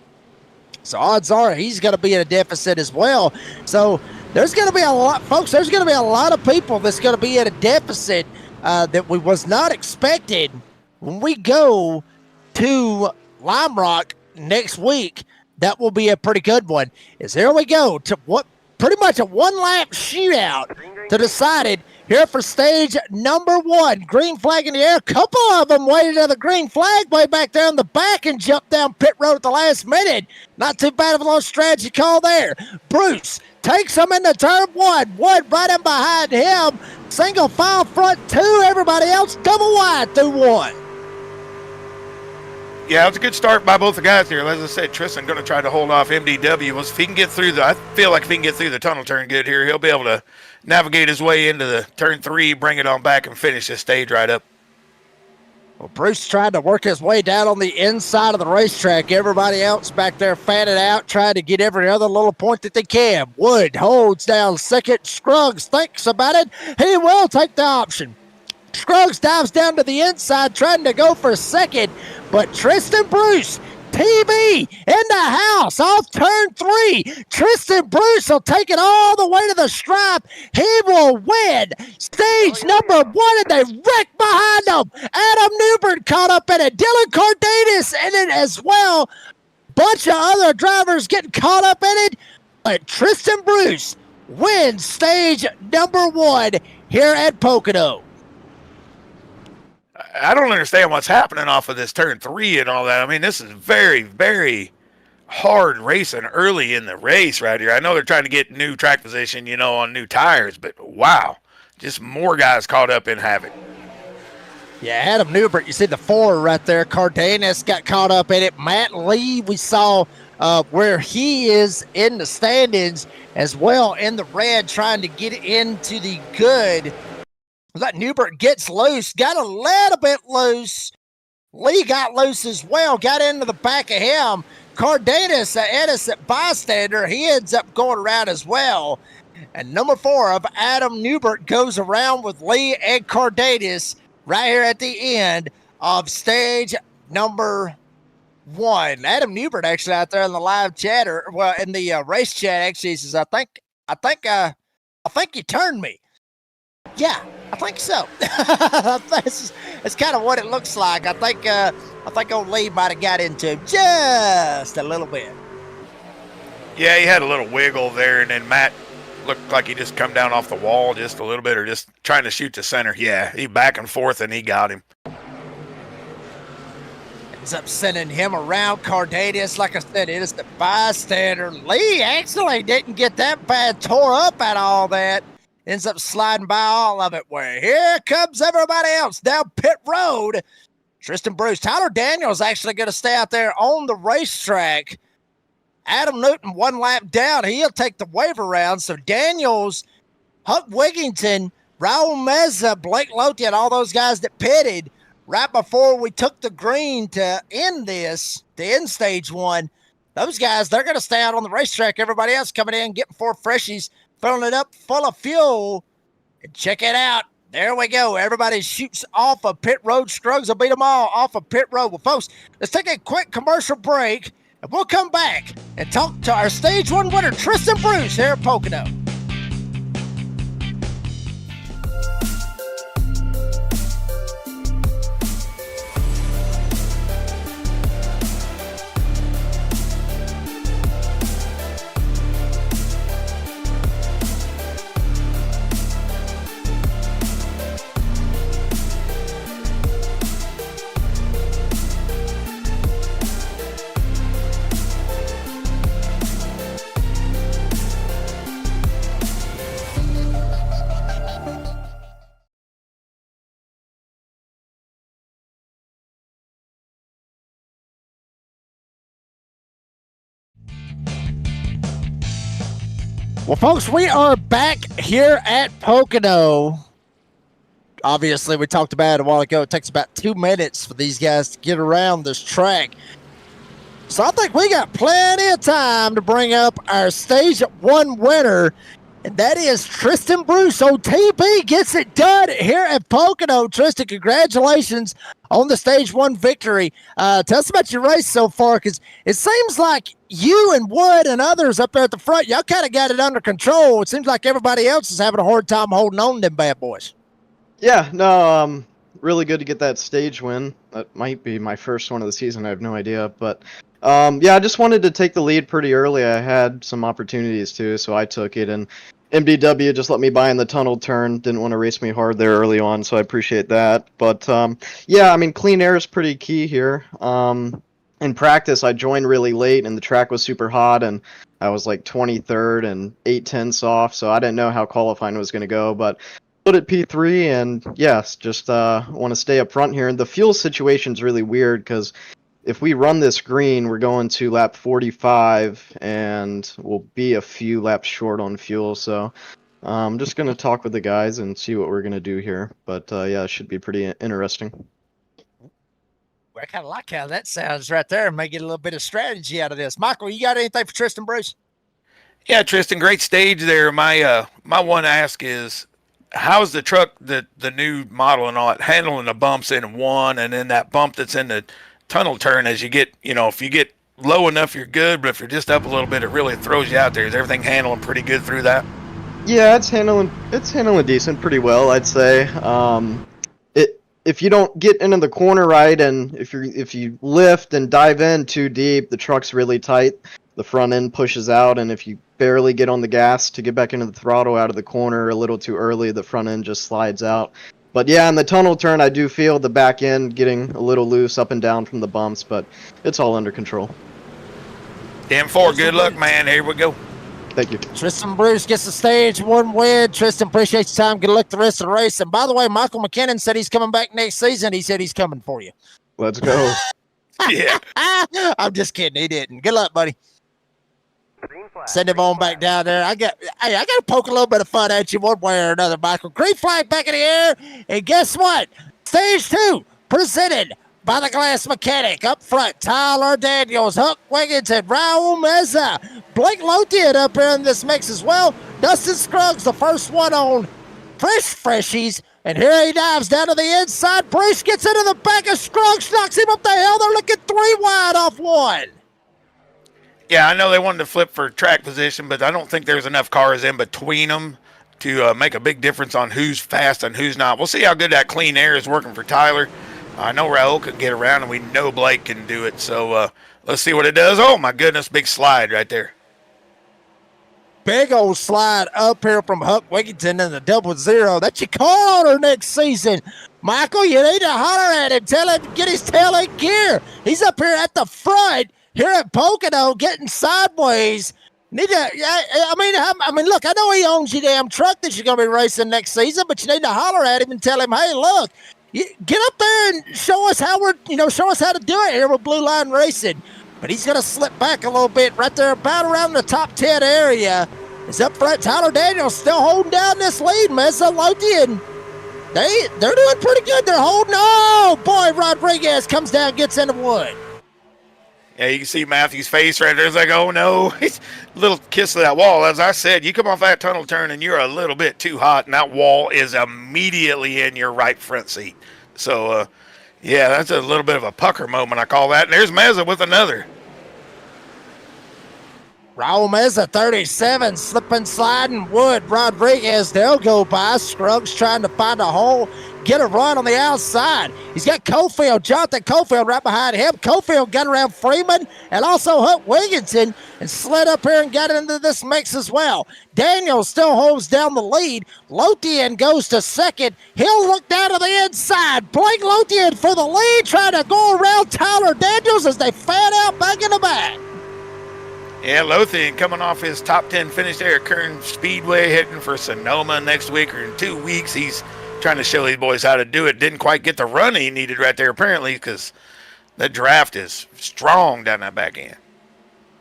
Speaker 4: So odds are he's going to be at a deficit as well. So there's going to be a lot, folks, there's going to be a lot of people that's going to be at a deficit that we was not expected when we go to Lime Rock next week. That will be a pretty good one. Is here we go to what pretty much a 1-lap shootout to decide it. here for stage number 1. Green flag in the air. A couple of them waited at the green flag way back there in the back and jumped down pit road at the last minute. Not too bad of a little strategy call there. Bruce takes him into turn 1. Wood right in behind him. Single file front 2. Everybody else double wide through 1.
Speaker 7: Yeah, it was a good start by both the guys here. As I said, Tristan going to try to hold off MDW. If he can get through I feel like if he can get through the tunnel turn good here, he'll be able to navigate his way into the turn 3, bring it on back, and finish this stage right up.
Speaker 4: Well, Bruce tried to work his way down on the inside of the racetrack. Everybody else back there fanning out, trying to get every other little point that they can. Wood holds down second. Scruggs thinks about it. He will take the option. Scruggs dives down to the inside, trying to go for second, but Tristan Bruce, TB, in the house, off turn 3. Tristan Bruce will take it all the way to the stripe. He will win stage number 1, and they wreck behind him. Adam Newbert caught up in it. Dylan Cardenas in it as well. Bunch of other drivers getting caught up in it, but Tristan Bruce wins stage number 1 here at Pocono.
Speaker 7: I don't understand what's happening off of this turn 3 and all that. I mean, this is very, very hard racing early in the race right here. I know they're trying to get new track position, on new tires, but wow, just more guys caught up in havoc.
Speaker 4: Yeah, Adam Newbert, you see the 4 right there. Cardenas got caught up in it. Matt Lee, we saw where he is in the standings as well in the red, trying to get into the good. That Newbert gets loose, got a little bit loose. Lee got loose as well, got into the back of him. Cardenas, an innocent bystander, he ends up going around as well. And number 4 of Adam Newbert goes around with Lee and Cardenas right here at the end of stage number 1. Adam Newbert actually out there in the live chat, in the race chat, actually says, I think you turned me. Yeah, I think so. That's kind of what it looks like. I think old Lee might have got into him just a little bit.
Speaker 7: Yeah, he had a little wiggle there, and then Matt looked like he just come down off the wall just a little bit, or just trying to shoot the center. Yeah, he back and forth, and he got him.
Speaker 4: Ends up sending him around. Cardenas, like I said, innocent bystander. Lee actually didn't get that bad tore up at all that. Ends up sliding by all of it. Where here comes everybody else down pit road. Tristan Bruce. Tyler Daniels actually going to stay out there on the racetrack. Adam Newton 1 lap down. He'll take the waiver round. So Daniels, Huck Wigington, Raul Meza, Blake Lothian, all those guys that pitted right before we took the green to end stage 1. Those guys, they're going to stay out on the racetrack. Everybody else coming in, getting 4 freshies, filling it up full of fuel. And check it out. There we go. Everybody shoots off of pit road. Scruggs will beat them all off of pit road. Well, folks, let's take a quick commercial break, and we'll come back and talk to our stage 1 winner, Tristan Bruce, here at Pocono. Well, folks, we are back here at Pocono. Obviously, we talked about it a while ago. It takes about 2 minutes for these guys to get around this track. So I think we got plenty of time to bring up our stage 1 winner, and that is Tristan Bruce. OTB gets it done here at Pocono. Tristan, congratulations on the stage 1 victory. Tell us about your race so far, because it seems like you and Wood and others up there at the front, y'all kind of got it under control. It seems like everybody else is having a hard time holding on to them bad boys.
Speaker 8: Yeah, no, really good to get that stage win. That might be my first one of the season. I have no idea, but yeah, I just wanted to take the lead pretty early. I had some opportunities too, so I took it, and MDW just let me buy in the tunnel turn. Didn't want to race me hard there early on, so I appreciate that. But yeah, I mean, clean air is pretty key here. In practice, I joined really late, and the track was super hot, and I was like 23rd and 8/10 off, so I didn't know how qualifying was going to go. But put at P3, and yes, just want to stay up front here. And the fuel situation's really weird because if we run this green, we're going to lap 45, and we'll be a few laps short on fuel. So I'm just going to talk with the guys and see what we're going to do here. But yeah, it should be pretty interesting.
Speaker 4: I kind of like how that sounds right there. May get a little bit of strategy out of this. Michael, you got anything for Tristan Bruce?
Speaker 7: Yeah, Tristan, great stage there. My one ask is, how's the truck, the new model and all that, handling the bumps in one, and then that bump that's in the tunnel turn as you get, if you get low enough, you're good, but if you're just up a little bit, it really throws you out there. Is everything handling pretty good through that?
Speaker 8: Yeah, it's handling decent, pretty well, I'd say. If you don't get into the corner right, and if you lift and dive in too deep, the truck's really tight. The front end pushes out, and if you barely get on the gas to get back into the throttle out of the corner a little too early, the front end just slides out. But yeah, in the tunnel turn, I do feel the back end getting a little loose up and down from the bumps, but it's all under control.
Speaker 7: Damn four, good luck, man. Here we go.
Speaker 8: Thank you.
Speaker 4: Tristan Bruce gets the stage one win. Tristan, appreciate your time. Good luck the rest of the race. And by the way, Michael McKinnon said he's coming back next season. He said he's coming for you.
Speaker 8: Let's go.
Speaker 7: Yeah.
Speaker 4: I'm just kidding. He didn't. Good luck, buddy. Send him on back down there. I got to poke a little bit of fun at you one way or another, Michael. Green flag back in the air. And guess what? Stage 2 presented by the Glass Mechanic. Up front, Tyler Daniels, Huck Wiggins, and Raul Meza. Blake Lothian up here in this mix as well. Dustin Scruggs, the first one on Freshies. And here he dives down to the inside. Bruce gets into the back of Scruggs, knocks him up the hill. They're looking 3 wide off one.
Speaker 7: Yeah, I know they wanted to flip for track position, but I don't think there's enough cars in between them to make a big difference on who's fast and who's not. We'll see how good that clean air is working for Tyler. I know Raul can get around, and we know Blake can do it. So let's see what it does. Oh, my goodness, big slide right there.
Speaker 4: Big old slide up here from Huck Wigginton in the 00. That's your car owner next season. Michael, you need to holler at him. Tell him to get his tail in gear. He's up here at the front here at Pocono getting sideways. Look, I know he owns your damn truck that you're going to be racing next season, but you need to holler at him and tell him, hey, look, get up there and show us how to do it here with Blue Line Racing. But he's going to slip back a little bit right there about around the top 10 area. It's up front. Tyler Daniels still holding down this lead. Mesa Lothian, they're doing pretty good. They're holding. Oh, boy, Rodriguez comes down, gets in the wood.
Speaker 7: Yeah, you can see Matthew's face right there. It's like, oh, no. It's a little kiss of that wall. As I said, you come off that tunnel turn and you're a little bit too hot, and that wall is immediately in your right front seat. So, yeah, that's a little bit of a pucker moment, I call that. And there's Meza with another.
Speaker 4: Raul Meza, 37, slipping, sliding, Wood, Rodriguez, they'll go by. Scruggs trying to find a hole, get a run on the outside. He's got Cofield, Jonathan Cofield right behind him. Cofield got around Freeman and also Huck Wigginton and slid up here and got into this mix as well. Daniels still holds down the lead. Lothian goes to second. He'll look down to the inside. Blake Lothian for the lead, trying to go around Tyler Daniels as they fan out back in the back.
Speaker 7: Yeah, Lothian coming off his top 10 finish there at Kern Speedway, heading for Sonoma next week or in 2 weeks. He's trying to show these boys how to do it. Didn't quite get the run he needed right there, apparently, because the draft is strong down that back end.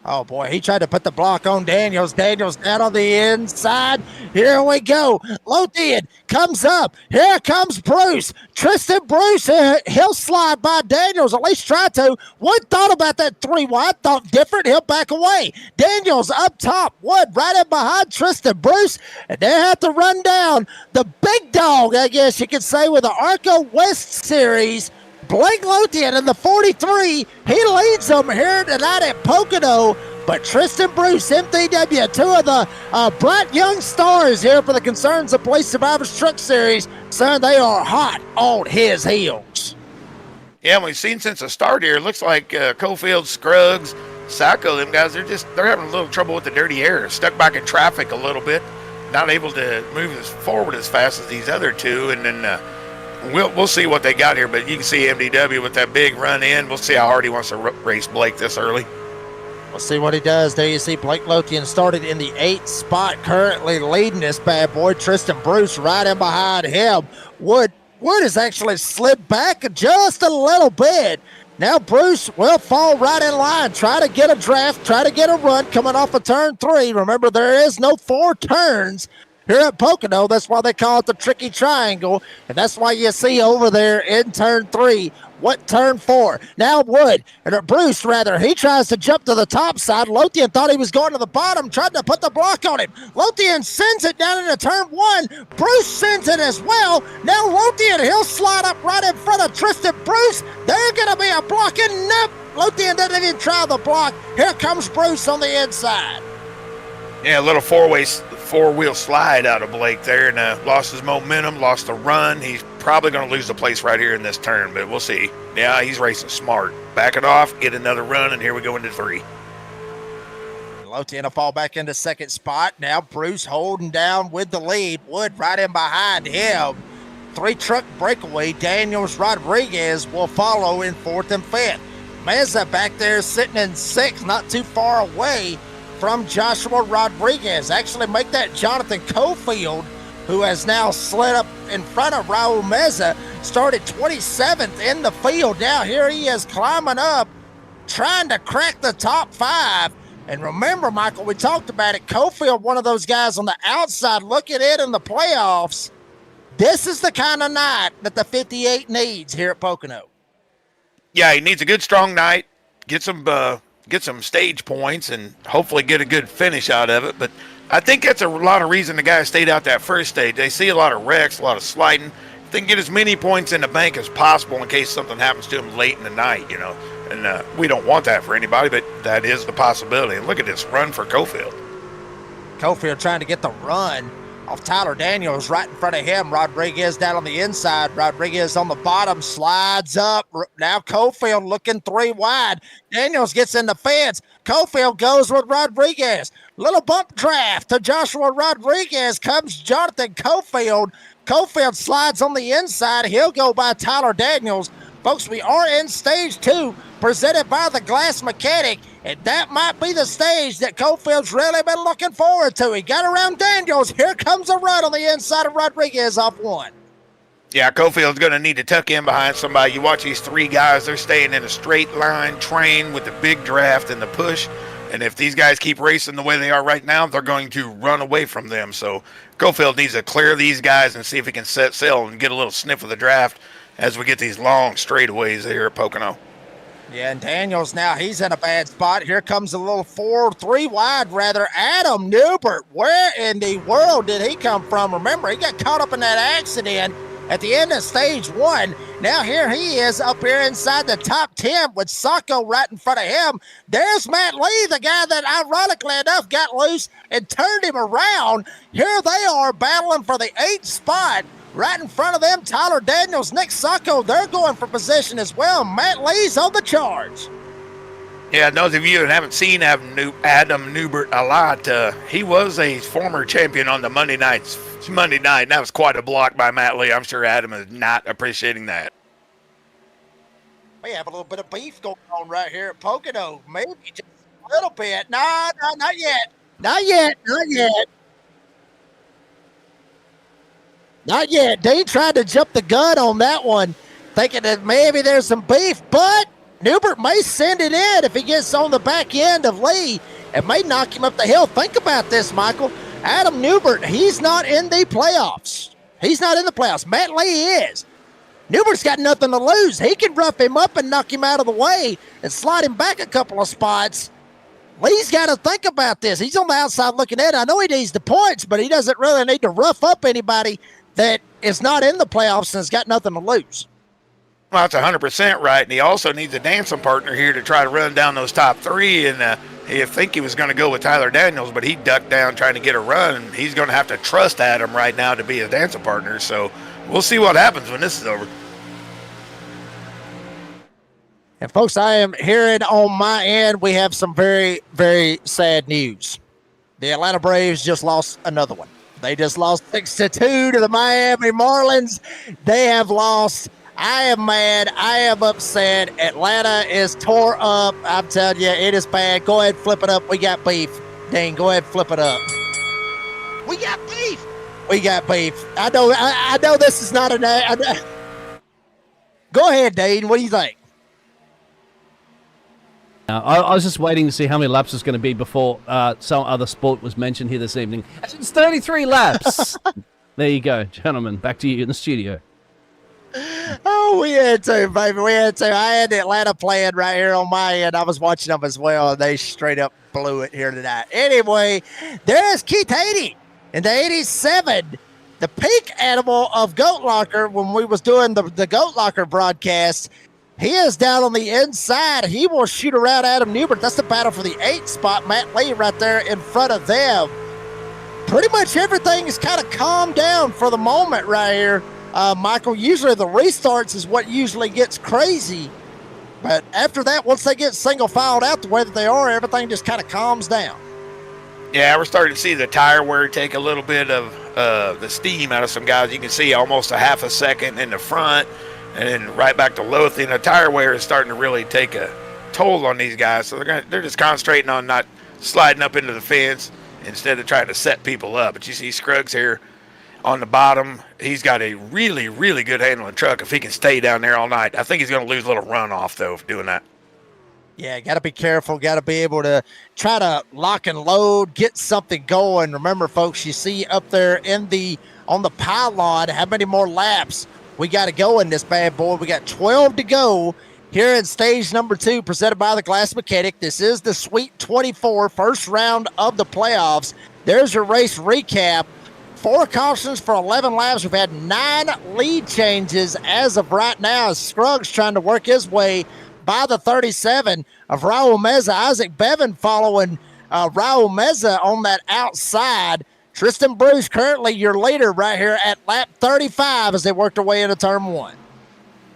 Speaker 4: Oh, boy, he tried to put the block on Daniels. Daniels down on the inside. Here we go. Lothian comes up. Here comes Bruce. Tristan Bruce, he'll slide by Daniels, at least try to. Wood thought about that 3 wide, thought different. He'll back away. Daniels up top. Wood right in behind Tristan Bruce. And they have to run down the big dog, I guess you could say, with the Arco West Series. Blake Lothian in the 43, he leads them here tonight at Pocono. But Tristan Bruce, MTW, 2 of the bright young stars here for the Concerns of Police Survivors Truck Series. Son, they are hot on his heels.
Speaker 7: Yeah, we've seen since the start here. It looks like Cofield, Scruggs, Sacco, them guys, they're having a little trouble with the dirty air. Stuck back in traffic a little bit. not able to move forward as fast as these other two. And then we'll see what they got here. But you can see MDW with that big run in. We'll see how hard he wants to race Blake this early.
Speaker 4: We'll see what he does. There you see Blake Lothian started in the 8th spot, currently leading this bad boy. Tristan Bruce right in behind him. Wood has actually slid back just a little bit. Now Bruce will fall right in line. Try to get a draft, try to get a run coming off of turn 3. Remember, there is no 4 turns here at Pocono. That's why they call it the tricky triangle. And that's why you see over there in turn 3 what turn 4. Now Bruce, he tries to jump to the top side. Lothian thought he was going to the bottom, tried to put the block on him. Lothian sends it down into turn 1. Bruce sends it as well. Now Lothian, he'll slide up right in front of Tristan Bruce. There's going to be a block, and nope, Lothian doesn't even try the block. Here comes Bruce on the inside.
Speaker 7: Yeah, a little four-wheel slide out of Blake there, and lost his momentum, lost the run. He's probably going to lose the place right here in this turn, but we'll see. Yeah, he's racing smart. Back it off, get another run, and here we go into 3.
Speaker 4: Lothian will fall back into 2nd spot. Now Bruce holding down with the lead. Wood right in behind him. 3-truck breakaway. Daniels Rodriguez will follow in 4th and 5th. Meza back there sitting in 6th, not too far away from Joshua Rodriguez. Actually make that Jonathan Cofield, who has now slid up in front of Raul Meza, started 27th in the field. Now here he is climbing up, trying to crack the top 5. And remember, Michael, we talked about it, Cofield, one of those guys on the outside looking in the playoffs. This is the kind of night that the 58 needs here at Pocono.
Speaker 7: Yeah, he needs a good, strong night, get some stage points, and hopefully get a good finish out of it. But I think that's a lot of reason the guys stayed out that first stage. They see a lot of wrecks, a lot of sliding. If they can get as many points in the bank as possible in case something happens to them late in the night, And we don't want that for anybody, but that is the possibility. And look at this run for Cofield.
Speaker 4: Cofield trying to get the run off Tyler Daniels right in front of him. Rodriguez down on the inside. Rodriguez on the bottom, slides up. Now Cofield looking 3 wide. Daniels gets in the fence. Cofield goes with Rodriguez. Little bump draft to Joshua Rodriguez. Comes Jonathan Cofield. Cofield slides on the inside. He'll go by Tyler Daniels. Folks, we are in stage 2, presented by the Glass Mechanic, and that might be the stage that Cofield's really been looking forward to. He got around Daniels. Here comes a run on the inside of Rodriguez off 1.
Speaker 7: Yeah, Cofield's going to need to tuck in behind somebody. You watch these 3 guys, they're staying in a straight line train with the big draft and the push. And if these guys keep racing the way they are right now, they're going to run away from them. So Cofield needs to clear these guys and see if he can set sail and get a little sniff of the draft as we get these long straightaways here at Pocono.
Speaker 4: Yeah, and Daniels now, he's in a bad spot. Here comes a little 3 wide, rather. Adam Newbert, where in the world did he come from? Remember, he got caught up in that accident at the end of stage 1. Now here he is up here inside the top 10 with Sacco right in front of him. There's Matt Lee, the guy that ironically enough got loose and turned him around. Here they are battling for the 8th spot. Right in front of them, Tyler Daniels, Nick Sacco, they're going for position as well. Matt Lee's on the charge.
Speaker 7: Yeah, those of you that haven't seen Adam Newbert a lot, he was a former champion on the Monday night. That was quite a block by Matt Lee. I'm sure Adam is not appreciating that.
Speaker 4: We have a little bit of beef going on right here at Pocono. Maybe just a little bit. No, not yet. Not yet. Not yet. Dean tried to jump the gun on that one, thinking that maybe there's some beef, but Newbert may send it in if he gets on the back end of Lee and may knock him up the hill. Think about this, Michael. Adam Newbert, he's not in the playoffs. Matt Lee is. Newbert's got nothing to lose. He can rough him up and knock him out of the way and slide him back a couple of spots. Lee's got to think about this. He's on the outside looking in. I know he needs the points, but he doesn't really need to rough up anybody that is not in the playoffs and has got nothing to lose.
Speaker 7: Well, that's 100% right, and he also needs a dancing partner here to try to run down those top 3, and I think he was going to go with Tyler Daniels, but he ducked down trying to get a run, and he's going to have to trust Adam right now to be his dancing partner, so we'll see what happens when this is over.
Speaker 4: And folks, I am hearing on my end, we have some very, very sad news. The Atlanta Braves just lost another one. They just lost 6-2 to the Miami Marlins. They have lost. I am mad. I am upset. Atlanta is tore up. I'm telling you, it is bad. Go ahead, flip it up. We got beef. Dane, go ahead, flip it up.
Speaker 9: We got beef.
Speaker 4: We got beef. I know this is not a. Go ahead, Dane. What do you think?
Speaker 5: I was just waiting to see how many laps was going to be before some other sport was mentioned here this evening. It's 33 laps. There you go, gentlemen. Back to you in the studio.
Speaker 4: Oh, we had to, baby. We had to. I had Atlanta playing right here on my end. I was watching them as well, and they straight up blew it here tonight. Anyway, there's Keith Haiti in the 87. The peak animal of Goat Locker when we was doing the Goat Locker broadcast. He is down on the inside. He will shoot around Adam Newbert. That's the battle for the 8th spot. Matt Lee right there in front of them. Pretty much everything is kind of calmed down for the moment right here. Michael, usually the restarts is what usually gets crazy. But after that, once they get single filed out the way that they are, everything just kind of calms down.
Speaker 7: Yeah, we're starting to see the tire wear take a little bit of the steam out of some guys. You can see almost a half a second in the front. And then right back to Lothian, the tire wear is starting to really take a toll on these guys. So they're just concentrating on not sliding up into the fence instead of trying to set people up. But you see Scruggs here on the bottom. He's got a really, really good handling truck if he can stay down there all night. I think he's going to lose a little runoff, though, for doing that.
Speaker 4: Yeah, got to be careful. Got to be able to try to lock and load, get something going. Remember, folks, you see up there on the pylon, how many more laps we got to go in this bad boy. We got 12 to go here in stage number 2, presented by the Glass Mechanic. This is the Sweet 24, first round of the playoffs. There's your race recap. 4 cautions for 11 laps. We've had 9 lead changes as of right now as Scruggs trying to work his way by the 37 of Raul Meza. Isaac Bevan following Raul Meza on that outside. Tristan Bruce currently your leader right here at lap 35 as they work their way into turn 1.
Speaker 7: All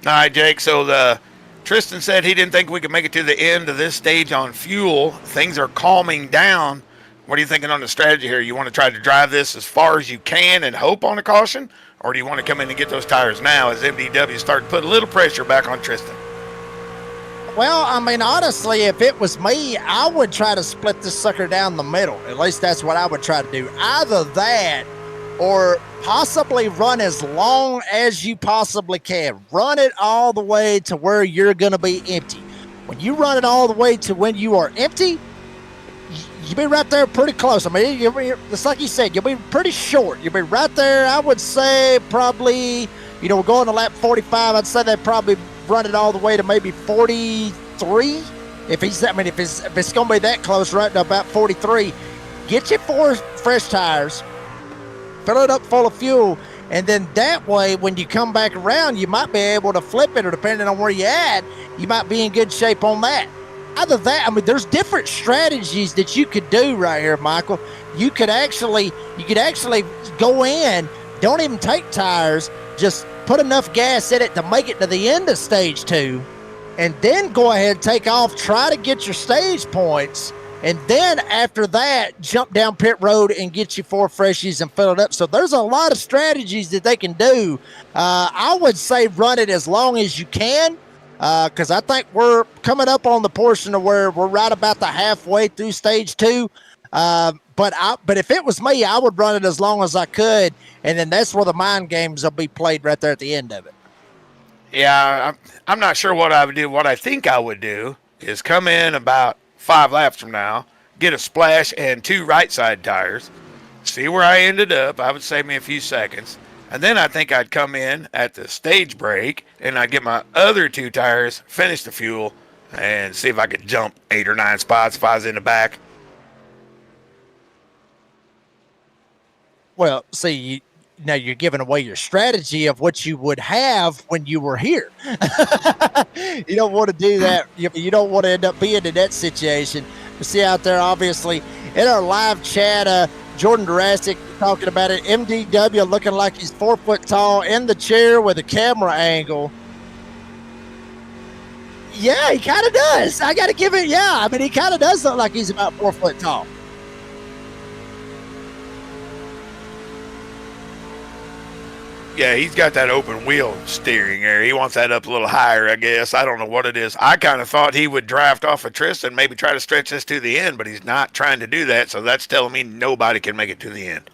Speaker 7: right, Jake. So Tristan said he didn't think we could make it to the end of this stage on fuel. Things are calming down. What are you thinking on the strategy here? You want to try to drive this as far as you can and hope on a caution? Or do you want to come in and get those tires now as MDW start to put a little pressure back on Tristan?
Speaker 4: Well, I mean, honestly, if it was me, I would try to split this sucker down the middle. At least that's what I would try to do. Either that or possibly run as long as you possibly can. Run it all the way to where you're going to be empty. When you run it all the way to when you are empty, you'll be right there pretty close. I mean, it's like you said, you'll be pretty short. You'll be right there, I would say, probably, we're going to lap 45. I'd say they'd probably run it all the way to maybe 43. If it's going to be that close, right to about 43, get you 4 fresh tires, fill it up full of fuel, and then that way, when you come back around, you might be able to flip it, or depending on where you're at, you might be in good shape on that. Other than that, I mean, there's different strategies that you could do right here, Michael. You could actually go in, don't even take tires, just put enough gas in it to make it to the end of stage 2, and then go ahead, take off, try to get your stage points, and then after that, jump down pit road and get you 4 freshies and fill it up. So there's a lot of strategies that they can do. I would say run it as long as you can, because I think we're coming up on the portion of where we're right about the halfway through stage 2. But if it was me, I would run it as long as I could, and then that's where the mind games will be played right there at the end of it.
Speaker 7: Yeah, I'm not sure what I would do. What I think I would do is come in about 5 laps from now, get a splash and 2 right side tires, see where I ended up. I would save me a few seconds. And then I think I'd come in at the stage break and I'd get my other 2 tires, finish the fuel, and see if I could jump 8 or 9 spots if I was in the back.
Speaker 4: Well, see, now you're giving away your strategy of what you would have when you were here. You don't want to do that. You don't want to end up being in that situation. We see out there, obviously, in our live chat, Jordan Jurassic talking about it. MDW looking like he's 4 foot tall in the chair with a camera angle. Yeah, he kind of does. I got to give it. Yeah, I mean, he kind of does look like he's about 4 foot tall.
Speaker 7: Yeah, he's got that open wheel steering there. He wants that up a little higher, I guess. I don't know what it is. I kind of thought he would draft off of Tristan, maybe try to stretch this to the end, but he's not trying to do that, so that's telling me nobody can make it to the end.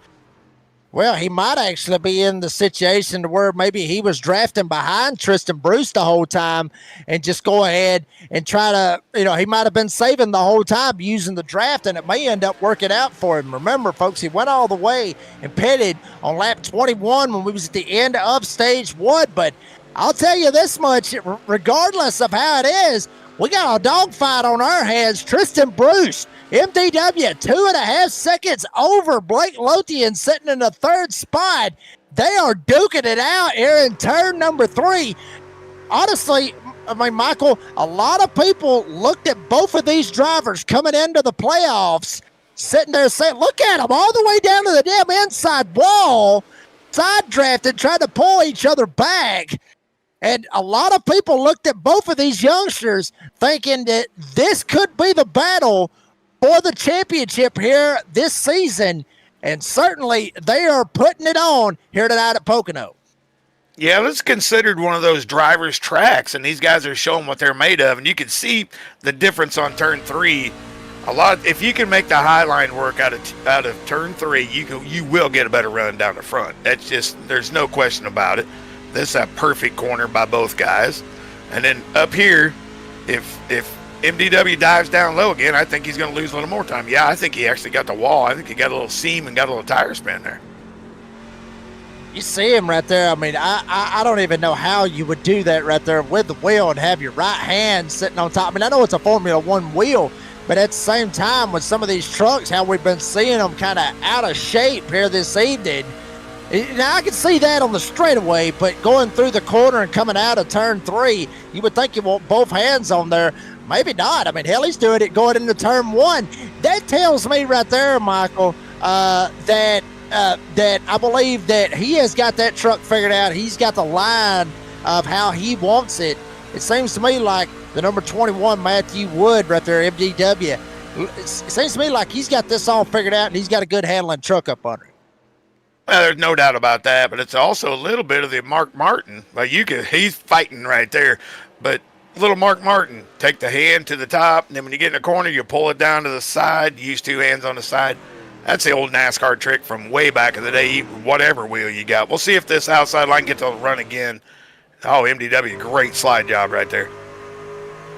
Speaker 4: Well, he might actually be in the situation to where maybe he was drafting behind Tristan Bruce the whole time and just go ahead and try to, he might have been saving the whole time using the draft, and it may end up working out for him. Remember, folks, he went all the way and pitted on lap 21 when we was at the end of stage 1. But I'll tell you this much, regardless of how it is, we got a dogfight on our hands. Tristan Bruce, MDW, 2.5 seconds over Blake Lothian, sitting in the 3rd spot. They are duking it out here in turn number 3. Honestly, Michael, a lot of people looked at both of these drivers coming into the playoffs, sitting there saying, look at them all the way down to the damn inside wall, side drafted, trying to pull each other back. And a lot of people looked at both of these youngsters thinking that this could be the battle for the championship here this season. And certainly they are putting it on here tonight at Pocono.
Speaker 7: Yeah, it's considered one of those drivers' tracks, and these guys are showing what they're made of. And you can see the difference on turn 3. If you can make the high line work out of turn 3, you will get a better run down the front. That's just, there's no question about it. This is a perfect corner by both guys. And then up here, if MDW dives down low again, I think he's going to lose a little more time. Yeah, I think he actually got the wall. I think he got a little seam and got a little tire spin there.
Speaker 4: You see him right there. I mean, I don't even know how you would do that right there with the wheel and have your right hand sitting on top. I mean, I know it's a Formula One wheel, but at the same time, with some of these trucks, how we've been seeing them kind of out of shape here this evening. Now, I can see that on the straightaway, but going through the corner and coming out of turn 3, you would think you want both hands on there. Maybe not. I mean, hell, he's doing it going into turn 1. That tells me right there, Michael, that I believe that he has got that truck figured out. He's got the line of how he wants it. It seems to me like the number 21, Matthew Wood, right there, MDW. It seems to me like he's got this all figured out, and he's got a good handling truck up under him.
Speaker 7: Well, there's no doubt about that, but it's also a little bit of the Mark Martin. Like he's fighting right there, but little Mark Martin, take the hand to the top, and then when you get in the corner, you pull it down to the side, use 2 hands on the side. That's the old NASCAR trick from way back in the day, whatever wheel you got. We'll see if this outside line gets to run again. Oh, MDW, great slide job right there.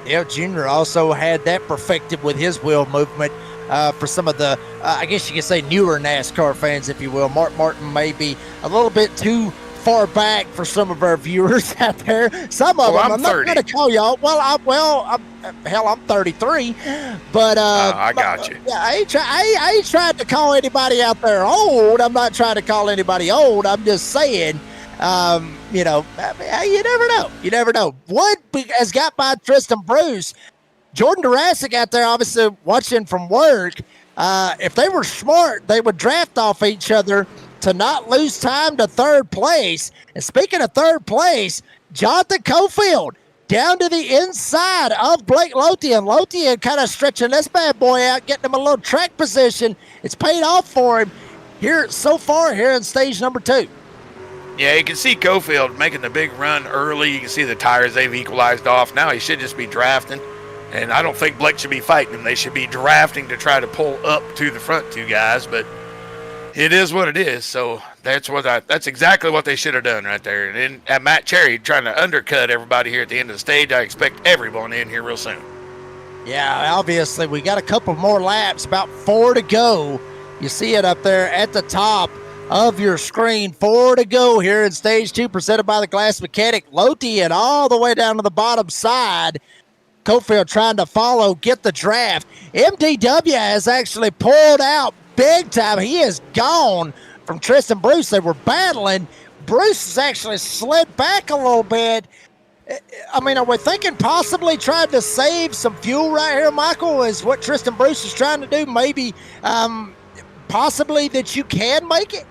Speaker 4: Yeah, Junior also had that perfected with his wheel movement. For some of the, I guess you could say, newer NASCAR fans, if you will. Mark Martin may be a little bit too far back for some of our viewers out there. Some of them, I'm not going to call y'all. I'm 33, but
Speaker 7: I got you.
Speaker 4: Yeah, I ain't trying to call anybody out there old. I'm not trying to call anybody old. I'm just saying, you never know. You never know. Wood has got by Tristan Bruce. Jordan Durasic out there, obviously watching from work. If they were smart, they would draft off each other to not lose time to 3rd place. And speaking of 3rd place, Jonathan Cofield down to the inside of Blake Lothian. Lothian kind of stretching this bad boy out, getting him a little track position. It's paid off for him here so far here in stage number 2.
Speaker 7: Yeah, you can see Cofield making the big run early. You can see the tires, they've equalized off. Now he should just be drafting. And I don't think Blake should be fighting him. They should be drafting to try to pull up to the front 2 guys. But it is what it is. So that's exactly what they should have done right there. And then Matt Cherry trying to undercut everybody here at the end of the stage. I expect everyone in here real soon.
Speaker 4: Yeah, obviously we got a couple more laps, about 4 to go. You see it up there at the top of your screen. 4 to go here in stage 2, presented by the Glass Mechanic. Lothian all the way down to the bottom side. Cofield trying to follow, get the draft. MDW has actually pulled out big time. He is gone from Tristan Bruce. They were battling. Bruce has actually slid back a little bit. I mean, are we thinking possibly trying to save some fuel right here, Michael, is what Tristan Bruce is trying to do? Maybe possibly that you can make it?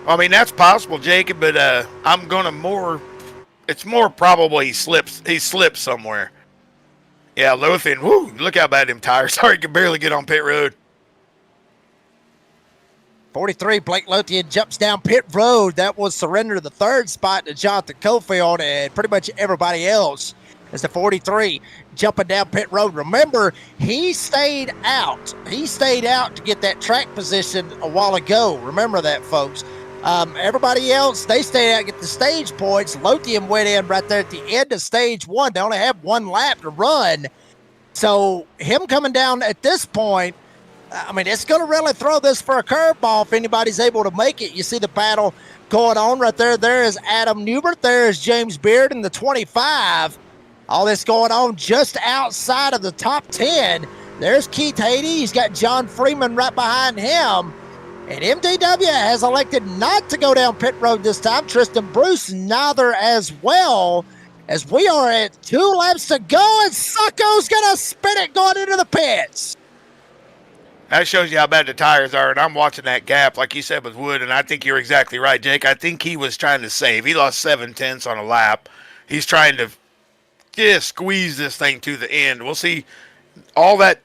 Speaker 7: I mean, that's possible, Jacob, but I'm going to it's more probable he slips somewhere. Yeah, Lothian, look how bad them tires are. He can barely get on pit road.
Speaker 4: 43, Blake Lothian jumps down pit road. That was surrender to the third spot to Jonathan Cofield and pretty much everybody else. As the 43 jumping down pit road. Remember, he stayed out. He stayed out to get that track position a while ago. Remember that, folks. Everybody else, they stayed out, get the stage points. Lothian went in right there at the end of stage one. They only have one lap to run. So him coming down at this point, I mean, it's going to really throw this for a curveball if anybody's able to make it. You see the battle going on right there. There is Adam Newbert. There is James Beard in the 25. All this going on just outside of the top 10. There's Keith Haiti. He's got John Freeman right behind him. And MDW has elected not to go down pit road this time. Tristan Bruce neither as well, as we are at 2 laps to go, and Succo's going to spin it going into the pits.
Speaker 7: That shows you how bad the tires are, and I'm watching that gap, like you said, with Wood, and I think you're exactly right, Jake. I think he was trying to save. He lost 7/10 on a lap. He's trying to just squeeze this thing to the end. We'll see all the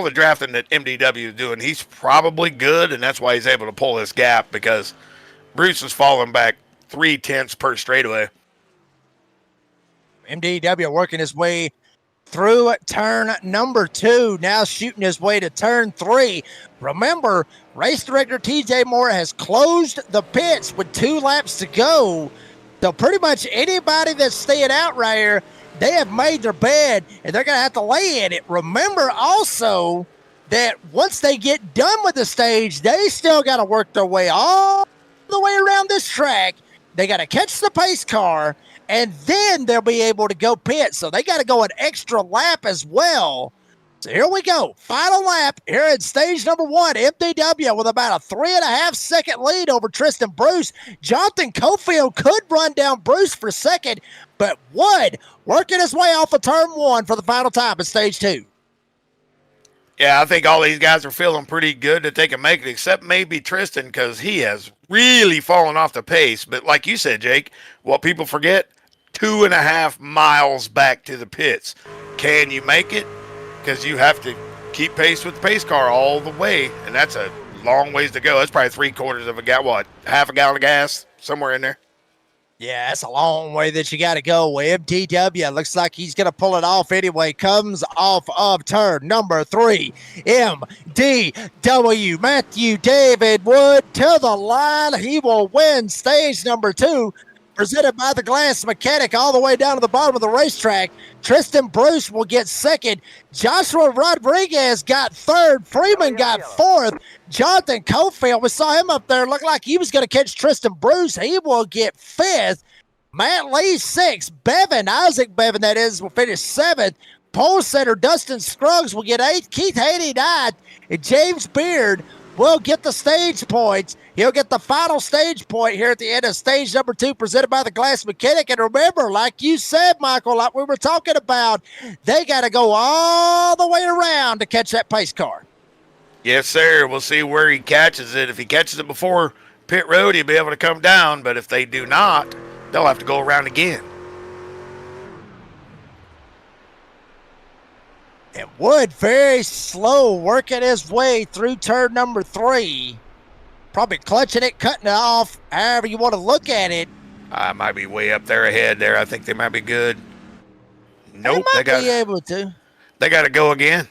Speaker 7: drafting that MDW is doing. He's probably good, and that's why he's able to pull this gap, because Bruce is falling back 0.3 per straightaway.
Speaker 4: MDW working his way through turn number 2, now shooting his way to turn 3. Remember, race director TJ Moore has closed the pits with 2 laps to go. So pretty much anybody that's staying out right here, they have made their bed and they're going to have to lay in it. Remember also that once they get done with the stage, they still got to work their way all the way around this track. They got to catch the pace car, and then they'll be able to go pit. So they got to go an extra lap as well. So here we go. Final lap here at stage number 1. MDW with about a 3.5 second lead over Tristan Bruce. Jonathan Cofield could run down Bruce for second, but Wood working his way off of turn 1 for the final time at stage 2.
Speaker 7: Yeah, I think all these guys are feeling pretty good that they can make it, except maybe Tristan, because he has really fallen off the pace. But like you said, Jake, what people forget, 2.5 miles back to the pits. Can you make it? Because you have to keep pace with the pace car all the way, and that's a long ways to go. That's probably 3/4 of a gallon, half a gallon of gas, somewhere in there.
Speaker 4: Yeah, that's a long way that you got to go. MDW looks like he's going to pull it off anyway. Comes off of turn number 3. MDW Matthew David Wood to the line. He will win stage number 2. Presented by the Glass Mechanic all the way down to the bottom of the racetrack. Tristan Bruce will get second. Joshua Rodriguez got third. Freeman got fourth. Jonathan Cofield, we saw him up there, looked like he was going to catch Tristan Bruce. He will get fifth. Matt Lee sixth. Isaac Bevan, that is, will finish seventh. Pole setter Dustin Scruggs will get eighth. Keith Haney ninth. And James Beard will get the stage points. He'll get the final stage point here at the end of stage number 2, presented by the Glass Mechanic. And remember, like you said, Michael, like we were talking about, they got to go all the way around to catch that pace car.
Speaker 7: Yes, sir. We'll see where he catches it. If he catches it before pit road, he'll be able to come down. But if they do not, they'll have to go around again.
Speaker 4: And Wood very slow, working his way through turn number 3. Probably clutching it, cutting it off, however you want to look at it.
Speaker 7: I might be way up there ahead there. I think they might be good. Nope,
Speaker 4: they might be able to.
Speaker 7: They got to go again.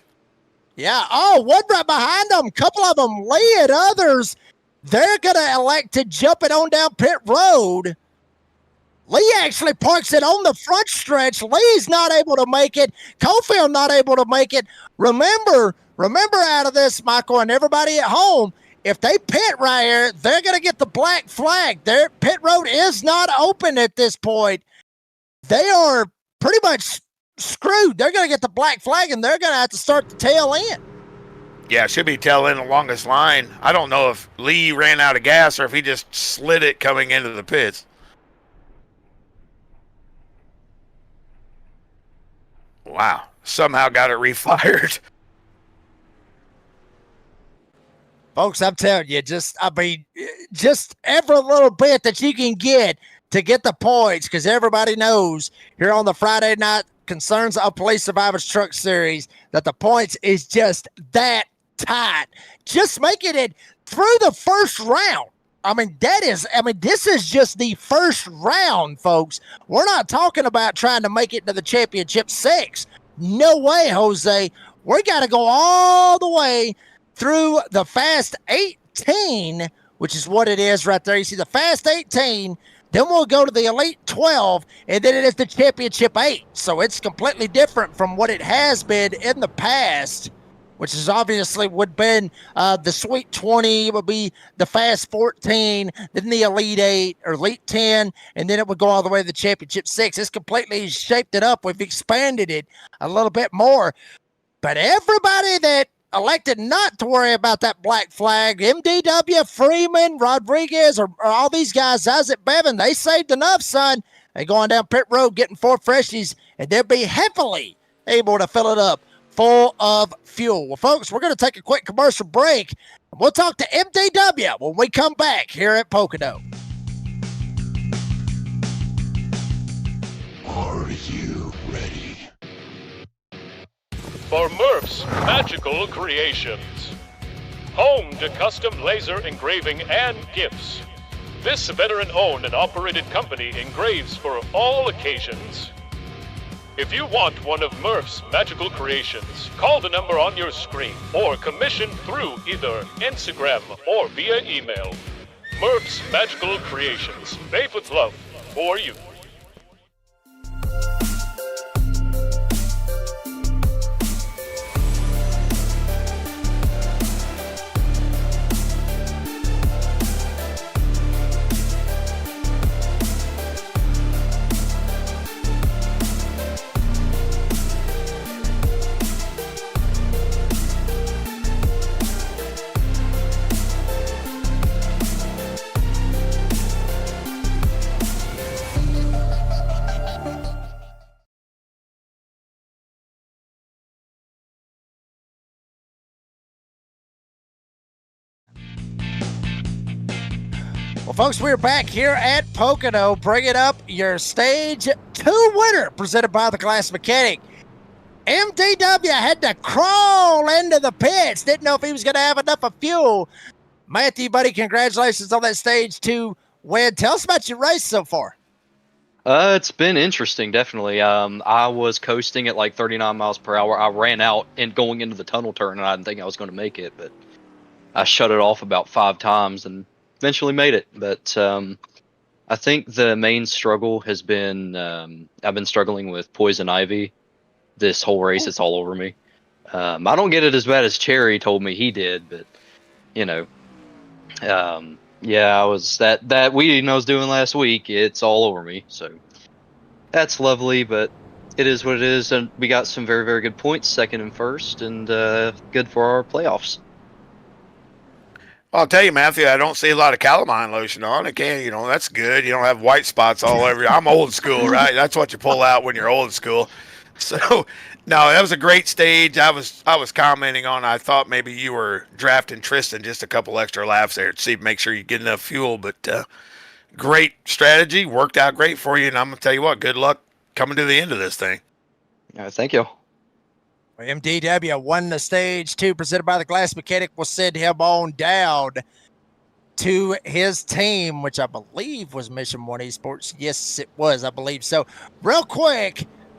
Speaker 4: Yeah. Oh, one right behind them. A couple of them lead. Others, they're going to elect to jump it on down pit road. Lee actually parks it on the front stretch. Lee's not able to make it. Cofield not able to make it. Remember out of this, Michael, and everybody at home, if they pit right here, they're going to get the black flag. Their pit road is not open at this point. They are pretty much screwed. They're going to get the black flag, and they're going to have to start the tail end.
Speaker 7: Yeah, it should be tail end the longest line. I don't know if Lee ran out of gas or if he just slid it coming into the pits. Wow, somehow got it refired.
Speaker 4: Folks, I'm telling you, just every little bit that you can get to get the points, because everybody knows here on the Friday night Concerns of Police Survivors Truck Series that the points is just that tight, just making it through the first round. This is just the first round, folks. We're not talking about trying to make it to the championship 6. No way, Jose. We got to go all the way through the Fast 18, which is what it is right there. You see the Fast 18, then we'll go to the Elite 12, and then it is the Championship 8. So it's completely different from what it has been in the past, which is obviously would have been the Sweet 20, it would be the Fast 14, then the Elite 8 or Elite 10, and then it would go all the way to the Championship 6. It's completely shaped it up. We've expanded it a little bit more. But everybody that elected not to worry about that black flag, MDW, Freeman, Rodriguez, or all these guys, Isaac Bevan, they saved enough, son. They're going down pit road, getting 4 freshies, and they'll be happily able to fill it up full of fuel. Well, folks, we're going to take a quick commercial break. We'll talk to MDW when we come back here at Pocono.
Speaker 2: Are you ready?
Speaker 3: For Murph's Magical Creations. Home to custom laser engraving and gifts. This veteran-owned and operated company engraves for all occasions. If you want one of Murph's Magical Creations, call the number on your screen or commission through either Instagram or via email. Murph's Magical Creations, made with love for you.
Speaker 4: Well, folks, we're back here at Pocono, bringing up your Stage 2 winner, presented by the Glass Mechanic. MDW had to crawl into the pits. Didn't know if he was going to have enough of fuel. Matthew, buddy, congratulations on that Stage 2 win. Tell us about your race so far.
Speaker 10: It's been interesting, definitely. I was coasting at like 39 miles per hour. I ran out and going into the tunnel turn, and I didn't think I was going to make it, but I shut it off about 5 times and eventually made it. But I think the main struggle has been I've been struggling with poison ivy this whole race. It's all over me. I don't get it as bad as Cherry told me he did, but yeah, I was that weeding I was doing last week. It's all over me, so that's lovely. But it is what it is, and we got some very, very good points, second and first, and good for our playoffs.
Speaker 7: I'll tell you, Matthew, I don't see a lot of calamine lotion on. Again, that's good. You don't have white spots all over you. I'm old school, right? That's what you pull out when you're old school. So, no, that was a great stage. I was commenting on, I thought maybe you were drafting Tristan just a couple extra laps there to make sure you get enough fuel. But great strategy. Worked out great for you. And I'm going to tell you what, good luck coming to the end of this thing.
Speaker 10: Thank you.
Speaker 4: MDW won the Stage 2 presented by the Glass Mechanic. Will send him on down to his team, which I believe was Mission 1 Esports. Yes, it was. I believe so.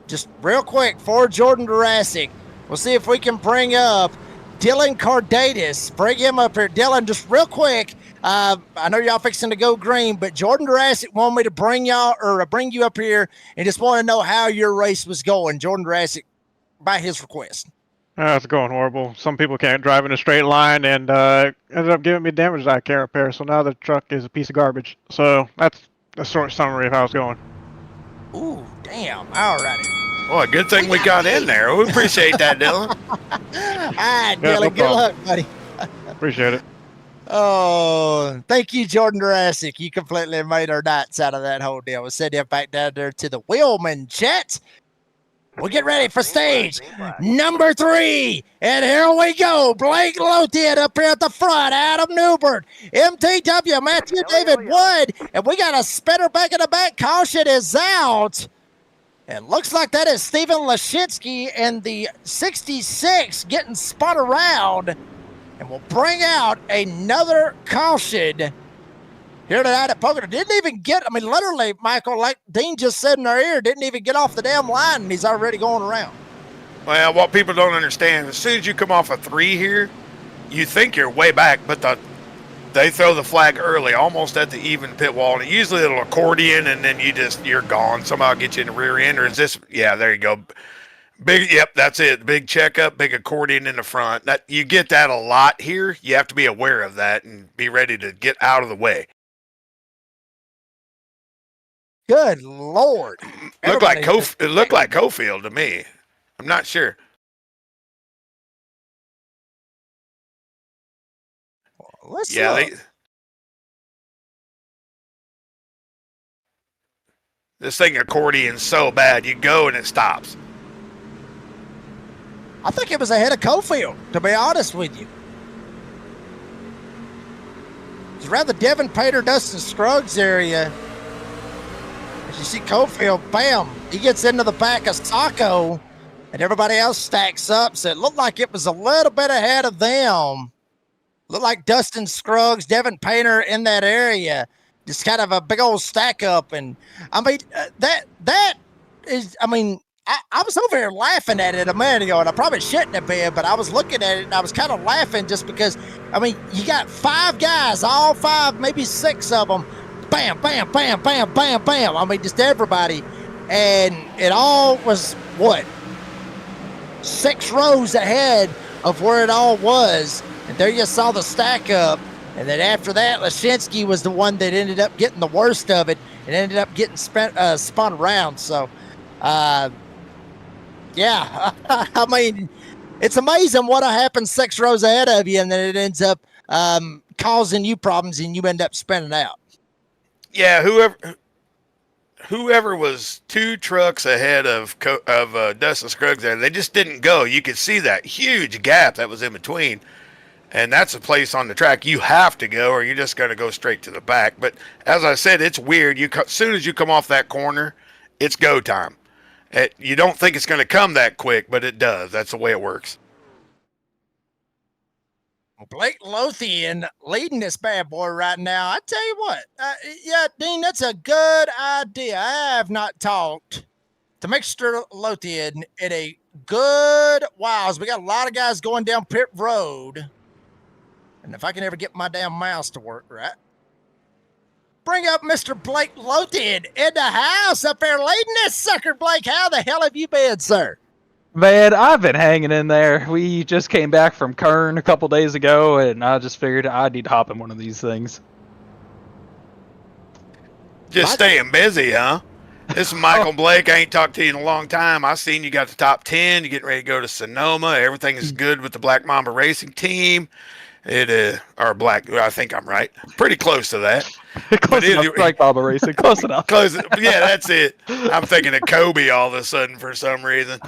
Speaker 4: Just real quick for Jordan Jurassic, we'll see if we can bring up Dylan Cardatis. Bring him up here. Dylan, just real quick. I know y'all fixing to go green, but Jordan Jurassic wanted me to bring you up here and just want to know how your race was going. Jordan Jurassic, by his request.
Speaker 11: It's going horrible. Some people can't drive in a straight line, and ended up giving me damage that I can't repair. So now the truck is a piece of garbage. So that's a short summary of how it's going.
Speaker 4: Ooh, damn. All righty.
Speaker 7: Well, good thing we got in there. We appreciate that, Dylan.
Speaker 4: All right, Dylan.
Speaker 11: No
Speaker 4: good luck, buddy.
Speaker 11: Appreciate it.
Speaker 4: Oh, thank you, Jordan Jurassic. You completely made our nights out of that whole deal. We'll send him back down there to the Wheelman chat. We'll get ready for stage number 3. And here we go. Blake Lothian up here at the front. Adam Newbert. MTW, Matthew David Wood. And we got a spinner back in the back. Caution is out. And looks like that is Steven Lashinsky and the 66 getting spun around. And we'll bring out another caution here tonight at Pocono. Didn't even get, I mean, literally, Michael, like Dean just said in our ear, didn't even get off the damn line, and he's already going around.
Speaker 7: Well, what people don't understand, as soon as you come off a 3 here, you think you're way back, but they throw the flag early, almost at the even pit wall, and usually it'll accordion, and then you're gone. Somehow get you in the rear end, or is this? Yeah, there you go. Big, yep, that's it. Big checkup, big accordion in the front. That you get that a lot here. You have to be aware of that and be ready to get out of the way.
Speaker 4: Good Lord!
Speaker 7: It looked like Cofield to me. I'm not sure.
Speaker 4: Let's look.
Speaker 7: This thing accordion's so bad. You go and it stops.
Speaker 4: I think it was ahead of Cofield, to be honest with you. It's around the Devin Pater, Dustin Scruggs area. As you see Cofield, bam, he gets into the back of Sacco, and everybody else stacks up. So it looked like it was a little bit ahead of them. Looked like Dustin Scruggs, Devin Painter in that area. Just kind of a big old stack up. And I mean, that is, I mean, I was over here laughing at it a minute ago, and I probably shouldn't have been, but I was looking at it and I was kind of laughing just because, I mean, you got 5 guys, all 5, maybe 6 of them, bam, bam, bam, bam, bam, bam. I mean, just everybody. And it all was, what, 6 rows ahead of where it all was. And there you saw the stack up. And then after that, Lashinsky was the one that ended up getting the worst of it and ended up getting spun around. So, yeah, I mean, it's amazing what happens 6 rows ahead of you, and then it ends up causing you problems, and you end up spinning out.
Speaker 7: Yeah, whoever was 2 trucks ahead of Dustin Scruggs there, they just didn't go. You could see that huge gap that was in between, and that's a place on the track you have to go, or you're just going to go straight to the back. But as I said, it's weird. As soon as you come off that corner, it's go time. You don't think it's going to come that quick, but it does. That's the way it works.
Speaker 4: Blake Lothian leading this bad boy right now. I tell you what, yeah, Dean, that's a good idea. I have not talked to Mr. Lothian in a good while. We got a lot of guys going down pit road. And if I can ever get my damn mouse to work right. Bring up Mr. Blake Lothian in the house up there leading this sucker. Blake, how the hell have you been, sir?
Speaker 12: Man, I've been hanging in there. We just came back from Kern a couple days ago, and I just figured I need to hop in one of these things.
Speaker 7: Just staying busy, huh? This is Michael Blake. I ain't talked to you in a long time. I seen you got the top 10. You're getting ready to go to Sonoma. Everything is good with the Black Mamba Racing team. I think I'm right. Pretty close to that.
Speaker 12: Close enough, Black Mamba Racing. Close enough.
Speaker 7: Yeah, that's it. I'm thinking of Kobe all of a sudden for some reason.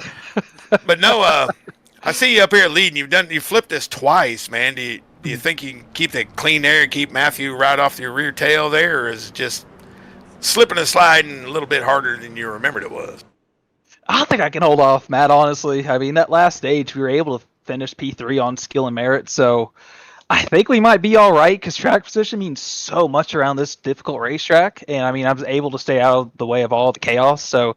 Speaker 7: But no, I see you up here leading. You flipped this twice, man. Do you think you can keep the clean air and keep Matthew right off your rear tail there, or is it just slipping and sliding a little bit harder than you remembered it was?
Speaker 12: I don't think I can hold off, Matt, honestly. I mean, that last stage, we were able to finish P3 on skill and merit, so I think we might be all right because track position means so much around this difficult racetrack. And I mean, I was able to stay out of the way of all the chaos. So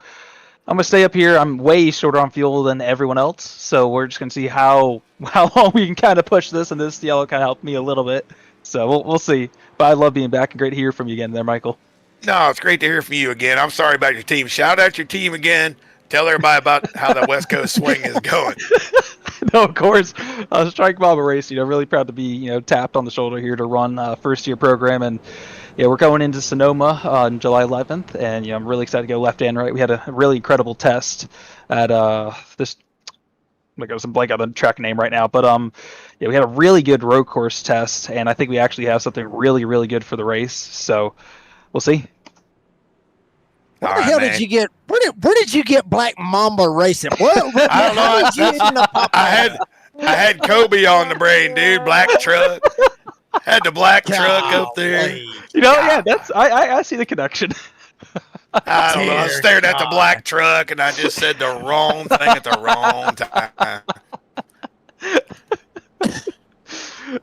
Speaker 12: I'm going to stay up here. I'm way shorter on fuel than everyone else. So we're just going to see how long we can kind of push this. And this yellow kind of helped me a little bit. So we'll see. But I love being back and great to hear from you again there, Michael.
Speaker 7: No, it's great to hear from you again. I'm sorry about your team. Shout out your team again. Tell everybody about how the West Coast swing is going.
Speaker 12: No, of course. Strike Mamba Racing. Really proud to be, tapped on the shoulder here to run first year program, and we're going into Sonoma on July 11th, and I'm really excited to go left and right. We had a really incredible test at this. I'm going to blank out the track name right now, but we had a really good road course test, and I think we actually have something really, really good for the race. So we'll see.
Speaker 4: Where the hell did you get? Where did you get Black Mamba Racing?
Speaker 7: I don't know. I had Kobe on the brain, dude. Black truck. Had the black truck up there.
Speaker 12: That's I see the connection.
Speaker 7: I don't know. I stared at the black truck and I just said the wrong thing at the wrong time.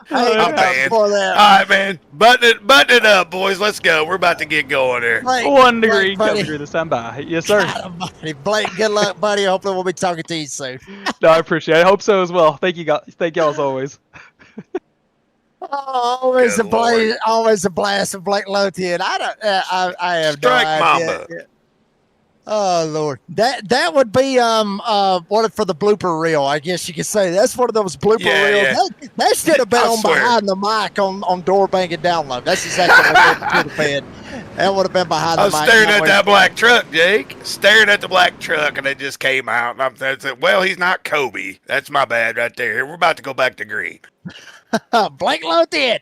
Speaker 7: I'm man.
Speaker 4: For that.
Speaker 7: All right, man. Button it up, boys. Let's go. We're about to get going here.
Speaker 4: Blake,
Speaker 12: 1 degree
Speaker 4: Blake, buddy.
Speaker 12: temperature this time by. Yes, sir.
Speaker 4: God almighty. Blake, good luck, buddy. Hopefully we'll be talking to you soon.
Speaker 12: No, I appreciate it. I hope so as well. Thank you, guys. Thank y'all as always.
Speaker 4: Oh, always
Speaker 7: Good
Speaker 4: a blast,
Speaker 7: Lord.
Speaker 4: always a blast of Blake Lothian. I have
Speaker 7: Strike
Speaker 4: no idea.
Speaker 7: Mamba.
Speaker 4: Oh Lord, that would be one for the blooper reel. I guess you could say that's one of those blooper reels.
Speaker 7: Yeah.
Speaker 4: That should have been
Speaker 7: I
Speaker 4: on
Speaker 7: swear.
Speaker 4: behind the mic on door bang and download. That's exactly what that should have been. That would have been behind
Speaker 7: I
Speaker 4: the
Speaker 7: was
Speaker 4: mic.
Speaker 7: staring
Speaker 4: not
Speaker 7: at
Speaker 4: where-
Speaker 7: that black truck, Jake. Staring at the black truck, and it just came out. And I said, well, he's not Kobe. That's my bad right there. We're about to go back to green.
Speaker 4: Blake Lothian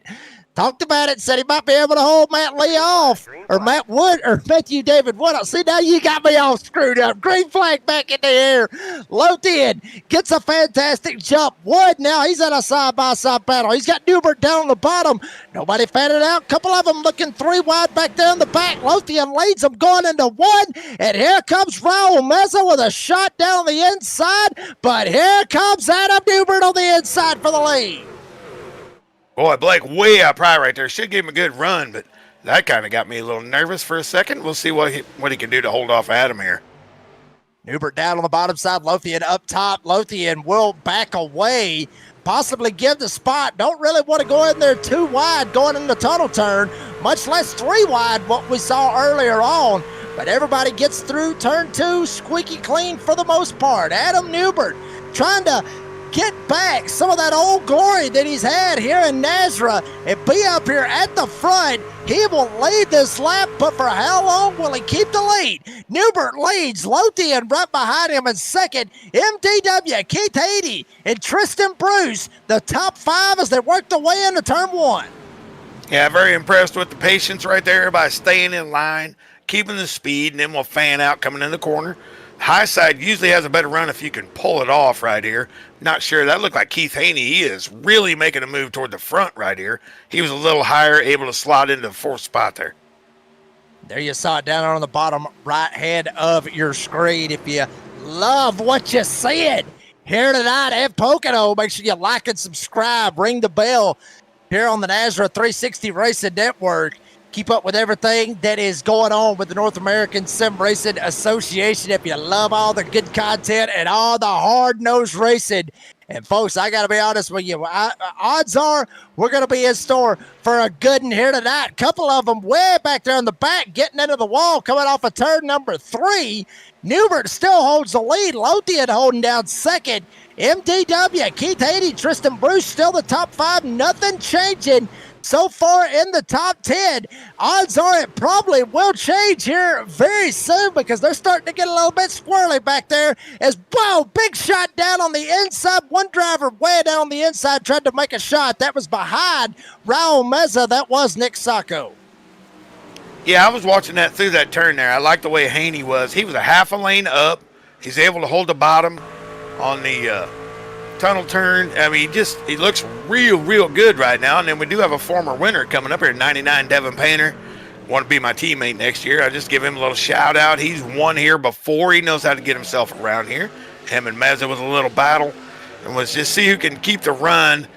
Speaker 4: talked about it, said he might be able to hold Matt Lee off, or Matt Wood, or Matthew David Wood. See, now you got me all screwed up. Green flag back in the air. Lothian gets a fantastic jump. Wood now, he's in a side-by-side battle. He's got Newbert down on the bottom. Nobody fanning out. Couple of them looking 3 wide back there in the back. Lothian leads them going into 1, and here comes Raul Meza with a shot down on the inside, but here comes Adam Newbert on the inside for the lead.
Speaker 7: Boy, Blake way up high right there. Should give him a good run, but that kind of got me a little nervous for a second. We'll see what he can do to hold off Adam here.
Speaker 4: Newbert down on the bottom side. Lothian up top. Lothian will back away, possibly give the spot. Don't really want to go in there too wide going in the tunnel turn, much less 3 wide, what we saw earlier on. But everybody gets through turn 2 squeaky clean for the most part. Adam Newbert trying to get back some of that old glory that he's had here in NASRA and be up here at the front. He will lead this lap, but for how long will he keep the lead? Newbert leads. Lothian right behind him in second. MDW, Keith Haiti, and Tristan Bruce, the top 5 as they work their way into turn 1.
Speaker 7: Yeah, very impressed with the patience right there by staying in line, keeping the speed, and then we'll fan out coming in the corner. High side usually has a better run if you can pull it off right here. Not sure. That looked like Keith Haney. He is really making a move toward the front right here. He was a little higher, able to slide into the 4th spot there.
Speaker 4: There you saw it down on the bottom right hand of your screen. If you love what you see here tonight at Pocono, make sure you like and subscribe. Ring the bell here on the NASRA 360 Racing Network. Keep up with everything that is going on with the North American Sim Racing Association. If you love all the good content and all the hard-nosed racing. And, folks, I got to be honest with you. Odds are we're going to be in store for a good one here tonight. Couple of them way back there in the back getting into the wall coming off of turn number 3. Newbert still holds the lead. Lothian holding down second. MDW, Keith Haiti, Tristan Bruce still the top 5. Nothing changing so far in the top 10. Odds are it probably will change here very soon because they're starting to get a little bit squirrely back there as, wow, big shot down on the inside. One driver way down on the inside tried to make a shot. That was behind Raul Meza. That was Nick Sacco.
Speaker 7: Yeah, I was watching that through that turn there. I like the way Haney was. He was a half a lane up. He's able to hold the bottom on the tunnel turn. I mean, he looks real good right now. And then we do have a former winner coming up here, 99 Devin Painter. Want to be my teammate next year. I just give him a little shout out. He's won here before. He knows how to get himself around here. Him and Meza was a little battle. And let's just see who can keep the run.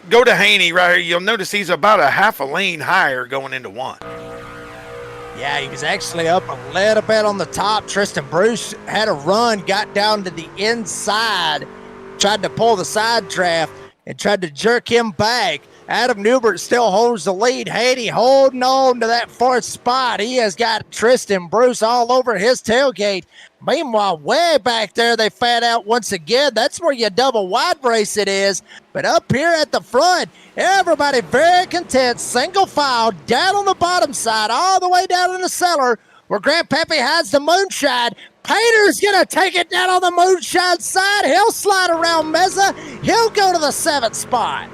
Speaker 7: Go to Haney right here. You'll notice he's about a half a lane higher going into 1.
Speaker 4: Yeah, he was actually up a little bit on the top. Tristan Bruce had a run, got down to the inside, tried to pull the side draft, and tried to jerk him back. Adam Newbert still holds the lead. Haiti holding on to that 4th spot. He has got Tristan Bruce all over his tailgate. Meanwhile, way back there, they fan out once again. That's where your double wide race it is. But up here at the front, everybody very content, single file, down on the bottom side, all the way down in the cellar, where Grandpappy hides the moonshine. Painter's going to take it down on the moonshine side. He'll slide around Meza. He'll go to the 7th spot.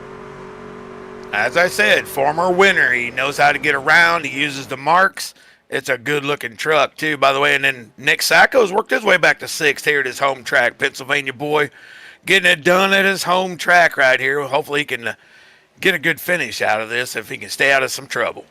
Speaker 7: As I said, former winner. He knows how to get around. He uses the marks. It's a good-looking truck, too, by the way. And then Nick Sacco's worked his way back to 6th here at his home track. Pennsylvania boy getting it done at his home track right here. Hopefully he can get a good finish out of this if he can stay out of some trouble.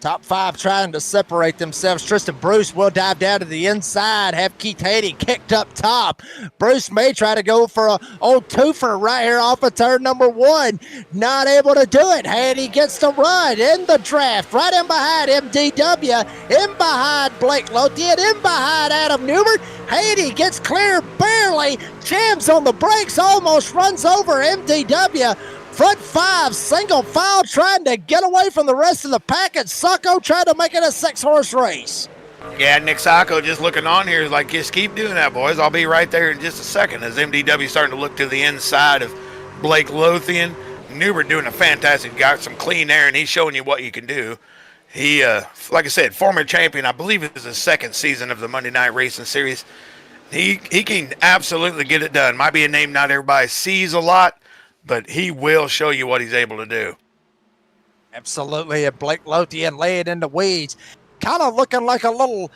Speaker 4: Top 5 trying to separate themselves. Tristan Bruce will dive down to the inside, have Keith Haney kicked up top. Bruce may try to go for a old twofer right here off of turn number 1. Not able to do it. Haney gets the run in the draft. Right in behind MDW, in behind Blake Lothian, in behind Adam Newbert. Haney gets clear barely, jams on the brakes, almost runs over MDW. Front 5, single file, trying to get away from the rest of the pack. Sacco trying to make it a 6-horse race.
Speaker 7: Yeah, Nick Sacco just looking on here is like, just keep doing that, boys. I'll be right there in just a second as MDW starting to look to the inside of Blake Lothian. Newbert doing a fantastic, got some clean air, and he's showing you what you can do. He, like I said, former champion. I believe it was his second season of the Monday Night Racing Series. He can absolutely get it done. Might be a name not everybody sees a lot, but he will show you what he's able to do.
Speaker 4: Absolutely. And Blake Lothian laying in the weeds. Kind of looking like a little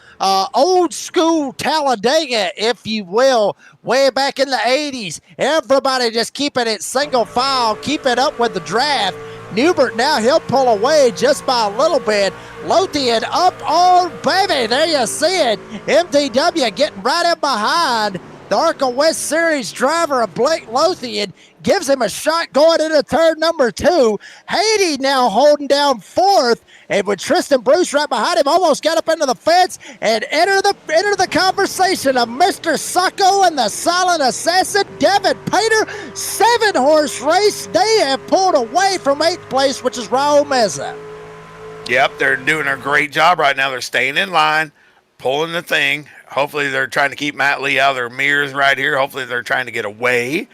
Speaker 4: old school Talladega, if you will, way back in the 80s. Everybody just keeping it single file, keep it up with the draft. Newbert now, he'll pull away just by a little bit. Lothian up on baby. There you see it. MDW getting right in behind the ARCA West Series driver of Blake Lothian. Gives him a shot going into turn number 2. Haney now holding down 4th. And with Tristan Bruce right behind him, almost got up into the fence and enter the conversation of Mr. Sacco and the Silent Assassin, Devin Painter. 7-horse race. They have pulled away from 8th place, which is Raul Meza.
Speaker 7: Yep, they're doing a great job right now. They're staying in line, pulling the thing. Hopefully they're trying to keep Matt Lee out of their mirrors right here. Hopefully they're trying to get away.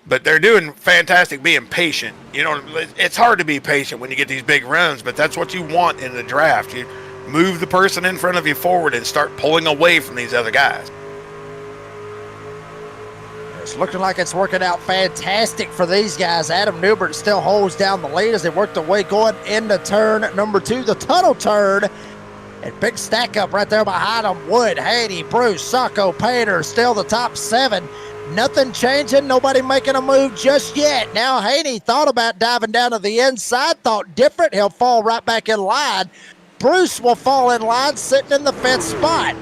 Speaker 7: But they're doing fantastic being patient. You know, it's hard to be patient when you get these big runs, but that's what you want in the draft. You move the person in front of you forward and start pulling away from these other guys.
Speaker 4: It's looking like it's working out fantastic for these guys. Adam Newbert still holds down the lead as they work their way going into turn number 2, the tunnel turn. And big stack up right there behind them. Wood, Haney, Bruce, Sacco, Painter, still the top 7. Nothing changing, nobody making a move just yet. Now Haney thought about diving down to the inside, thought different. He'll fall right back in line. Bruce will fall in line, sitting in the fifth spot.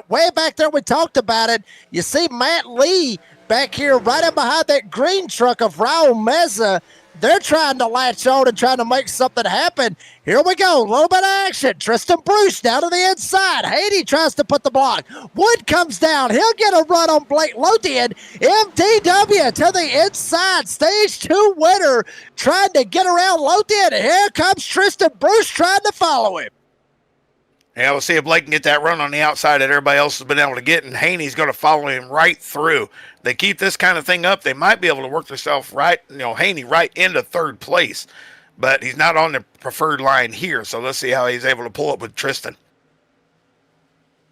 Speaker 4: Way back there, we talked about it. You see Matt Lee back here right in behind that green truck of Raul Meza. They're trying to latch on and trying to make something happen. Here we go. A little bit of action. Tristan Bruce down to the inside. Haney tries to put the block. Wood comes down. He'll get a run on Blake Lothian. MDW to the inside. Stage 2 winner trying to get around Lothian. Here comes Tristan Bruce trying to follow him.
Speaker 7: Yeah, we'll see if Blake can get that run on the outside that everybody else has been able to get, and Haney's going to follow him right through. They keep this kind of thing up, they might be able to work themselves right, Haney right into 3rd place, but he's not on the preferred line here, so let's see how he's able to pull up with Tristan.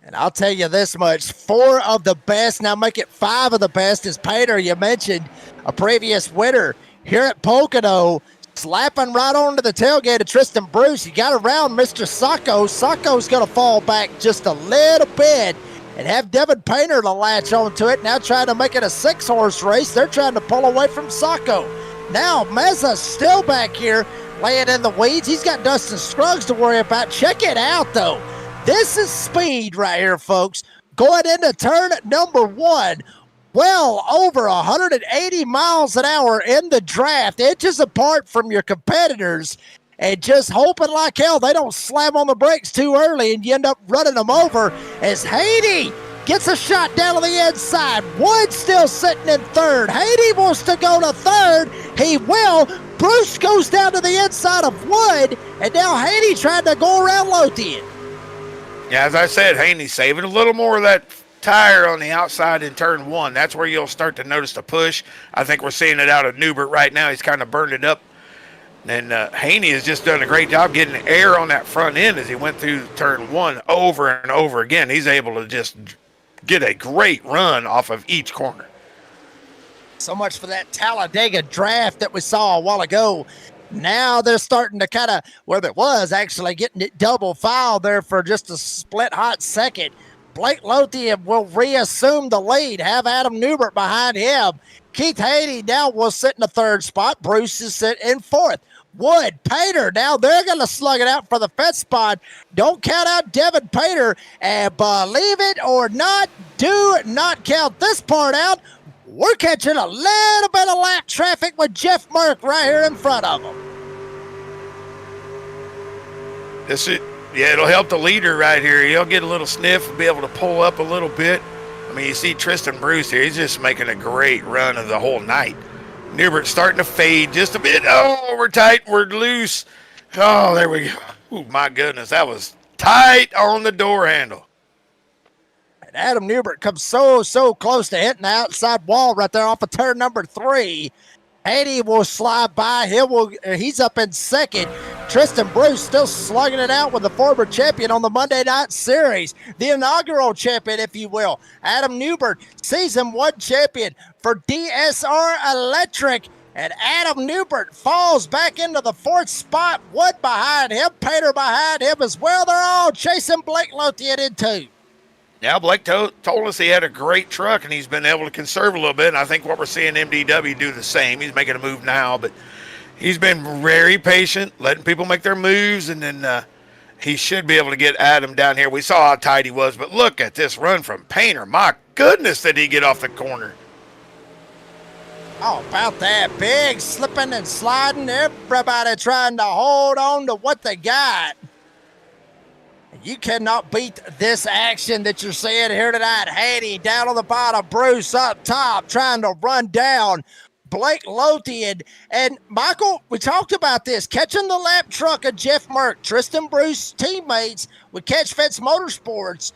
Speaker 4: And I'll tell you this much, 4 of the best, now make it 5 of the best, is Painter. You mentioned a previous winner here at Pocono, slapping right onto the tailgate of Tristan Bruce. He got around Mr. Sacco. Sacco's going to fall back just a little bit and have Devin Painter to latch onto it. Now trying to make it a 6-horse race. They're trying to pull away from Sacco. Now Meza's still back here laying in the weeds. He's got Dustin Scruggs to worry about. Check it out, though. This is speed right here, folks. Going into turn number 1. Well over 180 miles an hour in the draft, inches apart from your competitors, and just hoping like hell they don't slam on the brakes too early and you end up running them over as Haney gets a shot down to the inside. Wood still sitting in 3rd. Haney wants to go to 3rd. He will. Bruce goes down to the inside of Wood, and now Haney trying to go around Lothian.
Speaker 7: Yeah, as I said, Haney's saving a little more of that tire on the outside in turn 1. That's where you'll start to notice the push. I think we're seeing it out of Newbert right now. He's kind of burned it up. And Haney has just done a great job getting air on that front end as he went through turn 1 over and over again. He's able to just get a great run off of each corner.
Speaker 4: So much for that Talladega draft that we saw a while ago. Now they're starting to kind of, where it was actually getting it double fouled there for just a split hot second. Blake Lothian will reassume the lead, have Adam Newbert behind him. Keith Haney now will sit in the third spot. Bruce is sitting in fourth. Wood, Pater, now they're going to slug it out for the fifth spot. Don't count out Devin Pater, and believe it or not, do not count this part out. We're catching a little bit of lap traffic with Jeff Merck right here in front of him.
Speaker 7: It'll help the leader right here. He'll get a little sniff and be able to pull up a little bit. I mean, you see Tristan Bruce here. He's just making a great run of the whole night. Newbert's starting to fade just a bit. Oh, we're tight. We're loose. Oh, there we go. Oh, my goodness. That was tight on the door handle.
Speaker 4: And Adam Newbert comes so close to hitting the outside wall right there off of turn number 3. Haney will slide by. He's up in second. Tristan Bruce still slugging it out with the former champion on the Monday Night Series. The inaugural champion, if you will. Adam Newbert, season 1 champion for DSR Electric. And Adam Newbert falls back into the 4th spot. Wood behind him. Pater behind him as well. They're all chasing Blake Lothian in 2.
Speaker 7: Yeah, Blake told us he had a great truck, and he's been able to conserve a little bit, and I think what we're seeing MDW do the same. He's making a move now, but he's been very patient, letting people make their moves, and then he should be able to get Adam down here. We saw how tight he was, but look at this run from Painter. My goodness, did he get off the corner.
Speaker 4: Oh, about that. Big slipping and sliding. Everybody trying to hold on to what they got. You cannot beat this action that you're seeing here tonight. Haney down on the bottom, Bruce up top, trying to run down Blake Lothian. And Michael, we talked about this, catching the lap truck of Jeff Merck, Tristan Bruce teammates with Catch Fence Motorsports.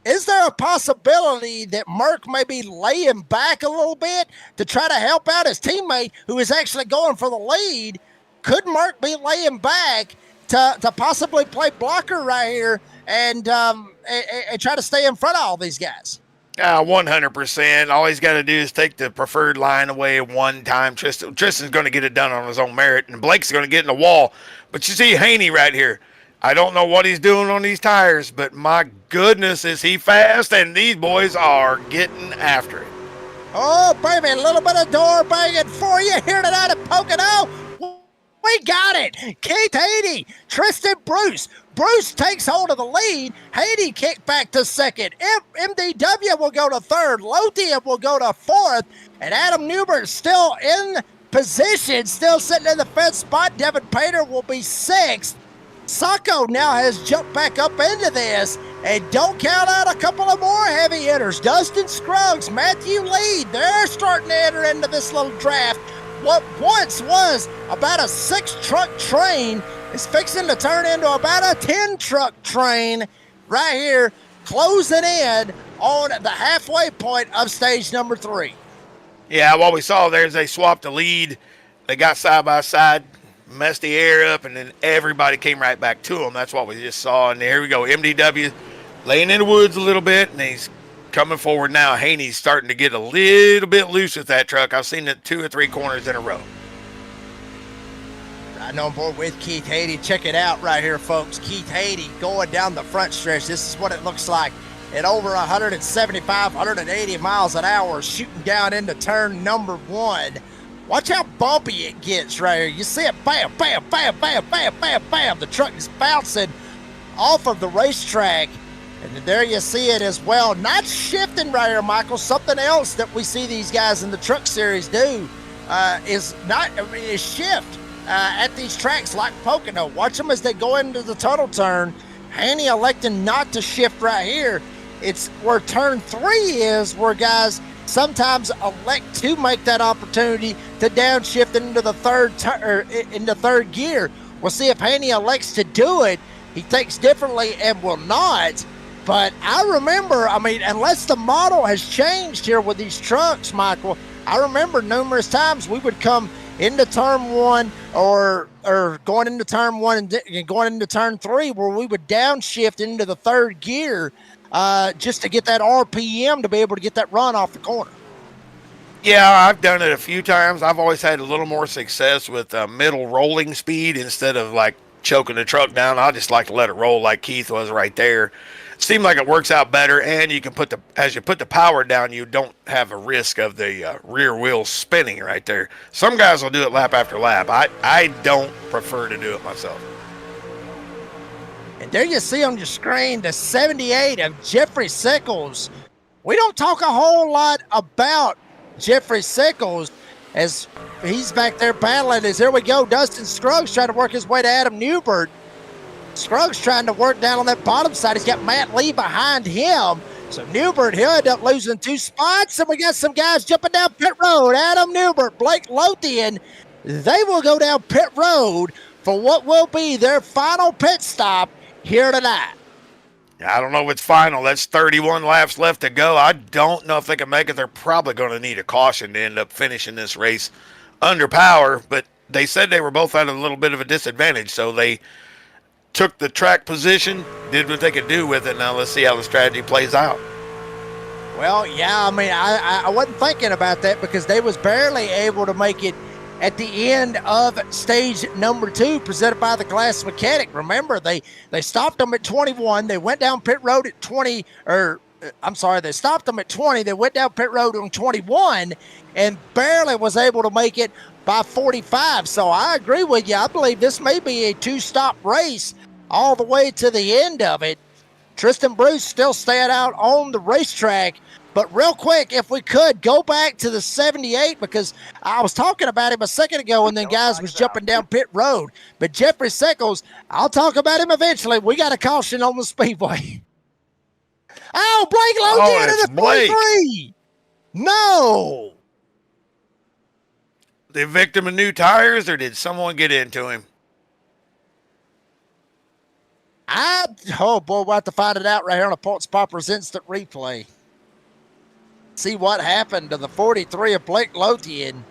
Speaker 4: Is there a possibility that Merck may be laying back a little bit to try to help out his teammate who is actually going for the lead? Could Merck be laying back to possibly play blocker right here and try to stay in front of all these guys?
Speaker 7: 100%. All he's got to do is take the preferred line away one time. Tristan's going to get it done on his own merit, and Blake's going to get in the wall. But you see Haney right here. I don't know what he's doing on these tires, but my goodness, is he fast, and these boys are getting after it.
Speaker 4: Oh, baby, a little bit of door banging for you here tonight at Pocono. We got it. Keith Haney, Tristan Bruce. Bruce takes hold of the lead. Haney kicked back to second. MDW will go to third. Lothian will go to fourth. And Adam Newbert still in position, still sitting in the 5th spot. Devin Pater will be 6th. Sacco now has jumped back up into this. And don't count out a couple of more heavy hitters. Dustin Scruggs, Matthew Lee, they're starting to enter into this little draft. What once was about a 6-truck train is fixing to turn into about a 10-truck train right here, closing in on the halfway point of stage number 3.
Speaker 7: Yeah, what we saw there is they swapped the lead. They got side by side, messed the air up, and then everybody came right back to them. That's what we just saw. And here we go. MDW laying in the woods a little bit, and he's coming forward now. Haney's starting to get a little bit loose with that truck. I've seen it 2 or 3 corners in a row.
Speaker 4: Right on board with Keith Haney. Check it out right here, folks. Keith Haney going down the front stretch. This is what it looks like at over 175, 180 miles an hour, shooting down into turn number 1. Watch how bumpy it gets right here. You see it, bam, bam, bam, bam, bam, bam, bam. The truck is bouncing off of the racetrack. And there you see it as well. Not shifting right here, Michael. Something else that we see these guys in the truck series do is shift at these tracks like Pocono. Watch them as they go into the tunnel turn. Haney electing not to shift right here. It's where turn 3 is, where guys sometimes elect to make that opportunity to downshift into the third gear. We'll see if Haney elects to do it. He thinks differently and will not. But I remember, unless the model has changed here with these trucks, Michael, I remember numerous times we would come into turn 1 or going into turn 1 and going into turn 3 where we would downshift into the third gear just to get that RPM to be able to get that run off the corner.
Speaker 7: Yeah, I've done it a few times. I've always had a little more success with middle rolling speed instead of like choking the truck down. I just like to let it roll like Keith was right there. seemed like it works out better, and you can as you put the power down, you don't have a risk of the rear wheels spinning right there. Some guys will do it lap after lap. I don't prefer to do it myself.
Speaker 4: And there you see on your screen the 78 of Jeffrey Sickles. We don't talk a whole lot about Jeffrey Sickles as he's back there battling. As here we go, Dustin Scruggs trying to work his way to Adam Newbert. Scruggs trying to work down on that bottom side. He's got Matt Lee behind him. So Newbert, he'll end up losing 2 spots. And we got some guys jumping down pit road. Adam Newbert, Blake Lothian, they will go down pit road for what will be their final pit stop here tonight.
Speaker 7: I don't know if it's final. That's 31 laps left to go. I don't know if they can make it. They're probably going to need a caution to end up finishing this race under power. But they said they were both at a little bit of a disadvantage, so they took the track position, did what they could do with it. Now let's see how the strategy plays out.
Speaker 4: Well, yeah, I mean, I wasn't thinking about that because they was barely able to make it at the end of stage number 2 presented by the Glass Mechanic. Remember, they stopped them at 21. They went down pit road at 20, they stopped them at 20. They went down pit road on 21 and barely was able to make it by 45. So I agree with you. I believe this may be a 2-stop race all the way to the end of it. Tristan Bruce still staying out on the racetrack. But real quick, if we could, go back to the 78 because I was talking about him a second ago and then guys was jumping down pit road. But Jeffrey Sickles, I'll talk about him eventually. We got a caution on the speedway. Oh, Blake Lothian in the 43. No.
Speaker 7: The victim of new tires, or did someone get into him?
Speaker 4: Oh boy, we'll have to find it out right here on the Points Poppers Instant Replay. See what happened to the 43 of Blake Lothian.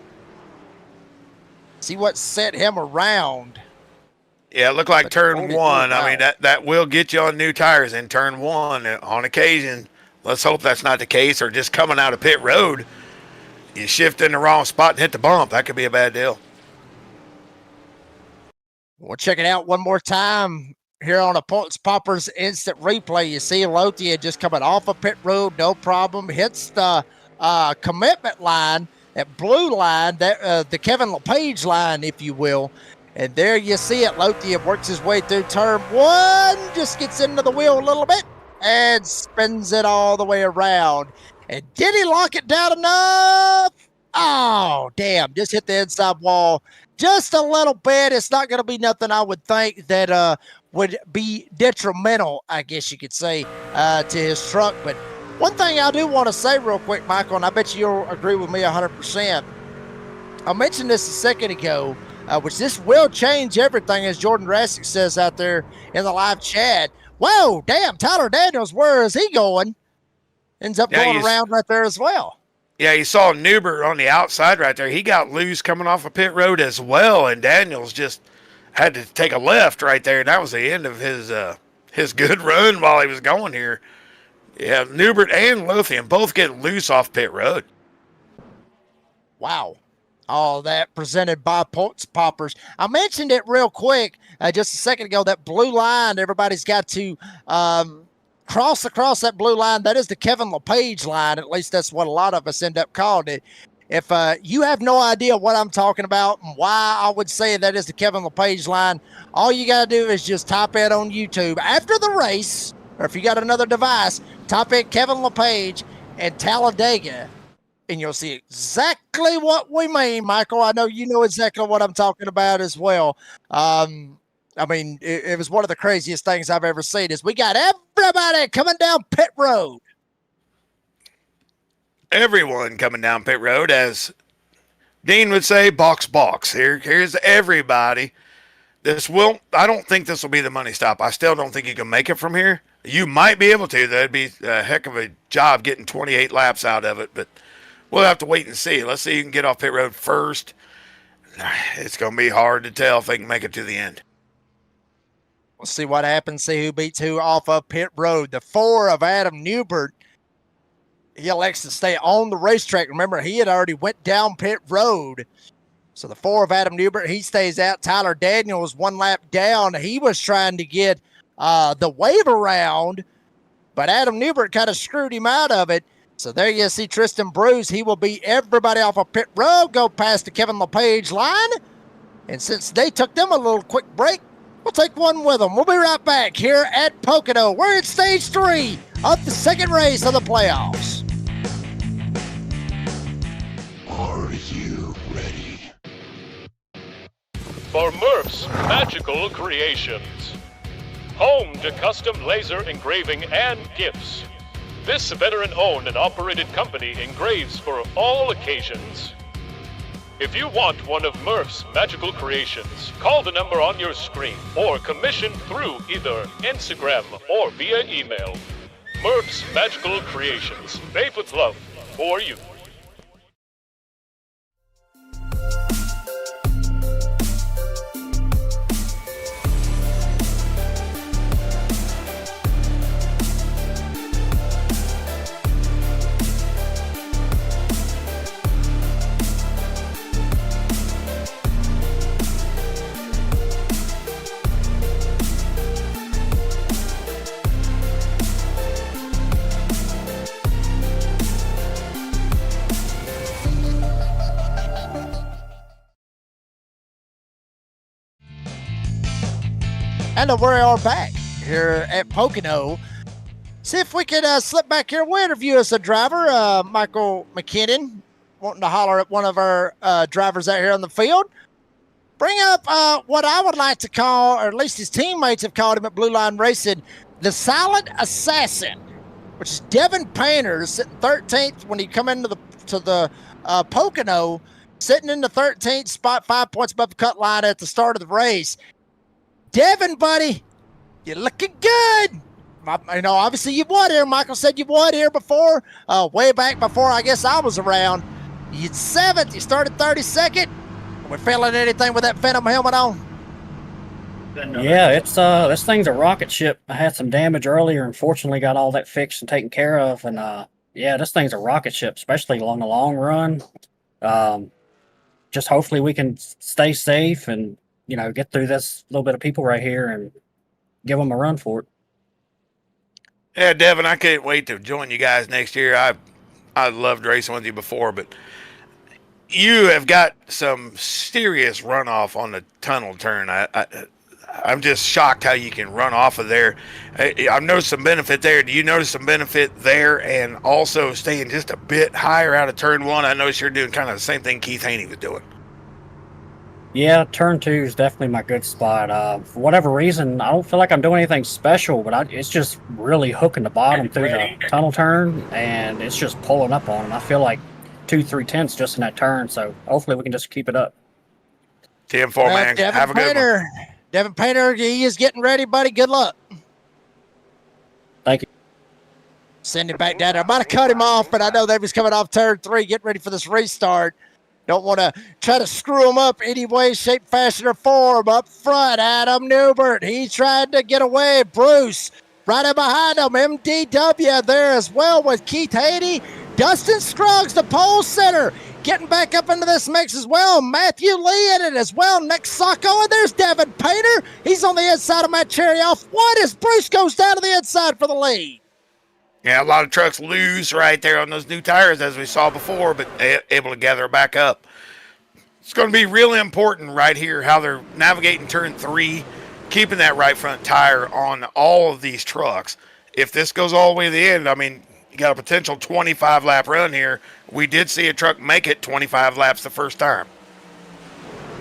Speaker 4: See what set him around.
Speaker 7: Yeah, it looked like turn 1. I mean, that will get you on new tires in turn 1 on occasion. Let's hope that's not the case, or just coming out of pit road, you shift in the wrong spot and hit the bump. That could be a bad deal.
Speaker 4: We'll check it out one more time here on a Points Poppers Instant Replay. You see Lothian just coming off of pit road, no problem. Hits the commitment line, that blue line, that the Kevin LePage line, if you will. And there you see it. Lothian works his way through turn 1, just gets into the wheel a little bit and spins it all the way around. And did he lock it down enough? Oh, damn. Just hit the inside wall just a little bit. It's not going to be nothing I would think that would be detrimental, I guess you could say, to his truck. But one thing I do want to say real quick, Michael, and I bet you'll agree with me 100%. I mentioned this a second ago, which this will change everything, as Jordan Rassick says out there in the live chat. Whoa, damn, Tyler Daniels, where is he going? Ends up going around right there as well.
Speaker 7: Yeah, you saw Newbert on the outside right there. He got loose coming off of pit road as well, and Daniels just had to take a left right there, and that was the end of his good run while he was going here. Yeah, Newbert and Lothian both get loose off pit road.
Speaker 4: Wow. All that presented by Points Poppers. I mentioned it real quick just a second ago, that blue line, everybody's got to cross across that blue line. That is the Kevin LePage line. At least that's what a lot of us end up calling it. If you have no idea what I'm talking about and why I would say that is the Kevin LePage line, all you got to do is just type it on YouTube after the race, or if you got another device, type in Kevin LePage and Talladega, and you'll see exactly what we mean, Michael. I know you know exactly what I'm talking about as well. I mean, it was one of the craziest things I've ever seen is we got everybody coming down pit road.
Speaker 7: Everyone coming down pit road, as Dean would say, box. Here's everybody. I don't think this will be the money stop. I still don't think you can make it from here. You might be able to. That'd be a heck of a job getting 28 laps out of it, but we'll have to wait and see. Let's see who can get off pit road first. It's going to be hard to tell if they can make it to the end.
Speaker 4: We'll see what happens, see who beats who off of pit road. The 4 of Adam Newbert, he elects to stay on the racetrack. Remember, he had already went down pit road. So the 4 of Adam Newbert, he stays out. Tyler Daniels, 1 lap down. He was trying to get the wave around but Adam Newbert kind of screwed him out of it. So there you see Tristan Bruce. He will beat everybody off of pit road, go past the Kevin LePage line. And since they took them a little quick break, we'll take one with them. We'll be right back here at Pocono. We're in stage 3 of the second race of the playoffs.
Speaker 2: Are you ready?
Speaker 3: For Murph's Magical Creations, home to custom laser engraving and gifts. This veteran-owned and operated company engraves for all occasions. If you want one of Murph's magical creations, call the number on your screen or commission through either Instagram or via email. Murph's Magical Creations, made with love for you.
Speaker 4: And we are back here at Pocono. See if we could slip back here. We'll interview us a driver, Michael McKinnon, wanting to holler at one of our drivers out here on the field. Bring up what I would like to call, or at least his teammates have called him at Blue Line Racing, the silent assassin, which is Devin Painter, sitting 13th when he come into the Pocono, sitting in the 13th spot, 5 points above the cut line at the start of the race. Devin, buddy, you're looking good. You know, obviously you've won here. Michael said you've won here before, way back before I guess I was around. You're 7th. You started 32nd. Are we feeling anything with that Phantom helmet on?
Speaker 13: Yeah, it's this thing's a rocket ship. I had some damage earlier, and fortunately got all that fixed and taken care of. And yeah, this thing's a rocket ship, especially along the long run. Just hopefully we can stay safe and, you know, get through this little bit of people right here and give them a run for it.
Speaker 7: Yeah, Devin, I can't wait to join you guys next year. I loved racing with you before, but you have got some serious runoff on the tunnel turn. I'm just shocked how you can run off of there. I've noticed some benefit there. Do you notice some benefit there and also staying just a bit higher out of turn 1? I noticed you're doing kind of the same thing Keith Haney was doing.
Speaker 13: Yeah, turn 2 is definitely my good spot. For whatever reason, I don't feel like I'm doing anything special, but it's just really hooking the bottom through the tunnel turn, and it's just pulling up on them. I feel like 2-3 tenths just in that turn, so hopefully we can just keep it up.
Speaker 7: 10-4, man.
Speaker 4: Devin
Speaker 7: Have a good
Speaker 4: Painter.
Speaker 7: one.
Speaker 4: Devin Painter, he is getting ready, buddy. Good luck.
Speaker 13: Thank you.
Speaker 4: Send him back down there. I might have cut him off, but I know they was coming off turn 3, getting ready for this restart. Don't want to try to screw him up any way, shape, fashion, or form. Up front, Adam Newbert. He tried to get away. Bruce right in behind him. MDW there as well with Keith Haney. Dustin Scruggs, the pole center, getting back up into this mix as well. Matthew Lee in it as well. Next Sacco, and there's Devin Painter. He's on the inside of Matt Cherry-Off. What as Bruce goes down to the inside for the lead?
Speaker 7: Yeah, a lot of trucks lose right there on those new tires, as we saw before, but able to gather back up. It's going to be really important right here how they're navigating turn 3, keeping that right front tire on all of these trucks. If this goes all the way to the end, I mean, you got a potential 25-lap run here. We did see a truck make it 25 laps the first time.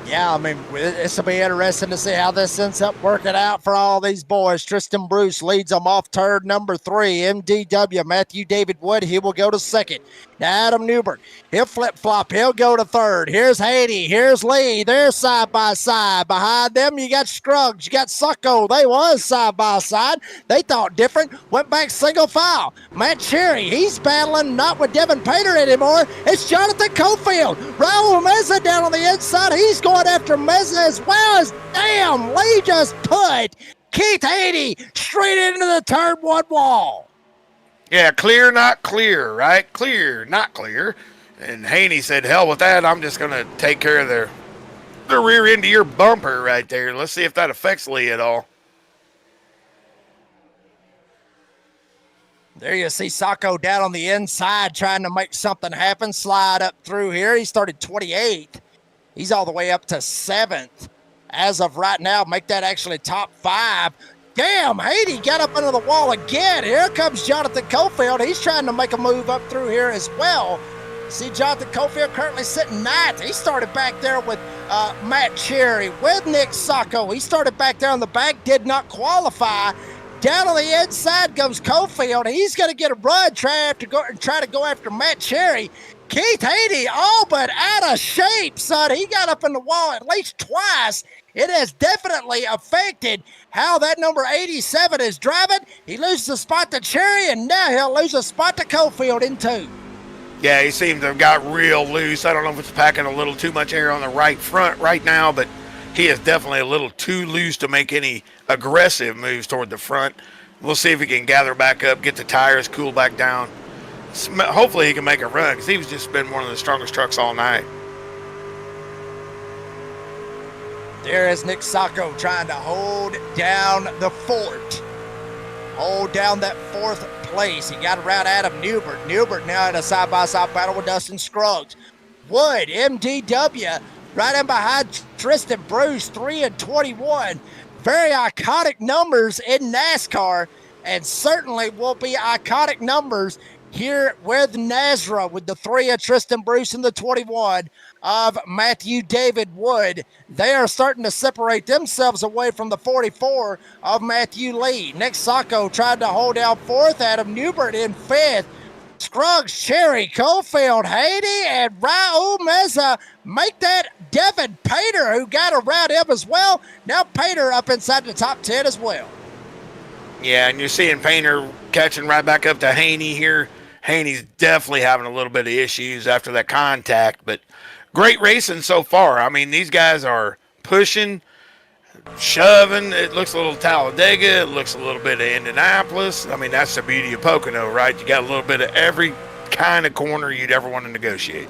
Speaker 4: Yeah, I mean, this will be interesting to see how this ends up working out for all these boys. Tristan Bruce leads them off turn number 3. MDW, Matthew David Wood, he will go to 2nd. Now Adam Newbert, he'll flip-flop. He'll go to 3rd. Here's Haney. Here's Lee. They're side by side. Behind them, you got Scruggs. You got Succo. They was side by side. They thought different. Went back single file. Matt Cherry, he's battling not with Devin Painter anymore. It's Jonathan Cofield. Raul Meza down on the inside. He's going after Meza as well as, damn, Lee just put Keith Haney straight into the turn 1 wall.
Speaker 7: Yeah, clear, not clear, right? Clear, not clear. And Haney said, hell with that. I'm just going to take care of the rear end of your bumper right there. Let's see if that affects Lee at all.
Speaker 4: There you see Sacco down on the inside trying to make something happen. Slide up through here. He started 28th. He's all the way up to 7th. As of right now, make that actually top 5. Damn, Haiti got up into the wall again. Here comes Jonathan Cofield. He's trying to make a move up through here as well. See Jonathan Cofield currently sitting 9th. He started back there with Matt Cherry, with Nick Sacco. He started back there on the back, did not qualify. Down on the inside comes Cofield. He's going to get a run, try to go after Matt Cherry. Keith Haiti, all but out of shape, son. He got up in the wall at least twice. It has definitely affected how that number 87 is driving. He loses a spot to Cherry, and now he'll lose a spot to Cofield in 2.
Speaker 7: Yeah, he seems to have got real loose. I don't know if it's packing a little too much air on the right front right now, but he is definitely a little too loose to make any aggressive moves toward the front. We'll see if he can gather back up, get the tires, cool back down. Hopefully he can make a run, because he's just been one of the strongest trucks all night.
Speaker 4: There is Nick Sacco trying to hold down the fort. Hold down that 4th place. He got around Adam Newbert. Newbert now in a side-by-side battle with Dustin Scruggs. Wood, MDW, right in behind Tristan Bruce, 3 and 21. Very iconic numbers in NASCAR, and certainly will be iconic numbers here with NASRA, with the 3 of Tristan Bruce and the 21 of Matthew David Wood. They are starting to separate themselves away from the 44 of Matthew Lee. Nick Sacco tried to hold down 4th. Adam Newbert in 5th. Scruggs, Cherry, Cofield, Haiti, and Raul Meza make that Devin Pater, who got around him as well. Now Pater up inside the top 10 as well.
Speaker 7: Yeah, and you're seeing Painter catching right back up to Haney here. Haney's definitely having a little bit of issues after that contact, but great racing so far. I mean, these guys are pushing, shoving. It looks a little Talladega. It looks a little bit of Indianapolis. I mean, that's the beauty of Pocono, right? You got a little bit of every kind of corner you'd ever want to negotiate.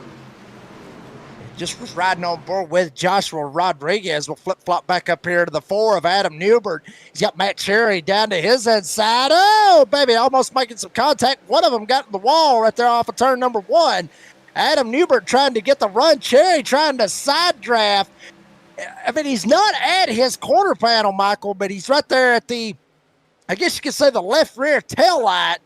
Speaker 4: Just was riding on board with Joshua Rodriguez. Will flip-flop back up here to the 4 of Adam Newbert. He's got Matt Cherry down to his inside. Oh, baby, almost making some contact. One of them got in the wall right there off of turn number 1. Adam Newbert trying to get the run. Cherry trying to side draft. I mean, he's not at his quarter panel, Michael, but he's right there at the, I guess you could say, the left rear tail light.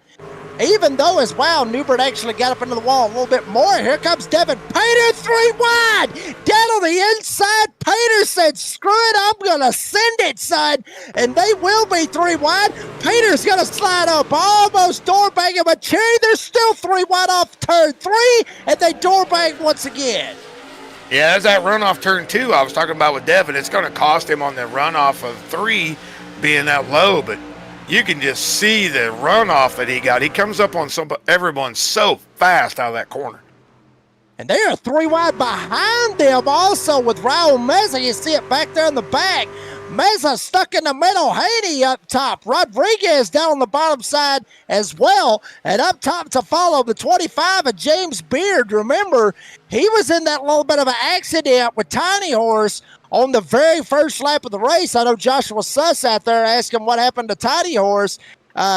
Speaker 4: Even though as well, Newbert actually got up into the wall a little bit more. Here comes Devin Pater, 3 wide. Down on the inside, Pater said, screw it, I'm going to send it, son. And they will be 3 wide. Pater's going to slide up, almost door banging, but Cherry, they're still 3 wide off turn 3, and they door bang once again.
Speaker 7: Yeah, there's that runoff turn 2 I was talking about with Devin. It's going to cost him on the runoff of 3 being that low, but you can just see the runoff that he got. He comes up on everyone so fast out of that corner.
Speaker 4: And they are 3 wide behind them also with Raul Meza. You see it back there in the back. Meza stuck in the middle. Haney up top. Rodriguez down on the bottom side as well. And up top to follow the 25 of James Beard. Remember, he was in that little bit of an accident with Tiny Horse on the very first lap of the race. I know Joshua Suss out there asking what happened to Tiny Horse.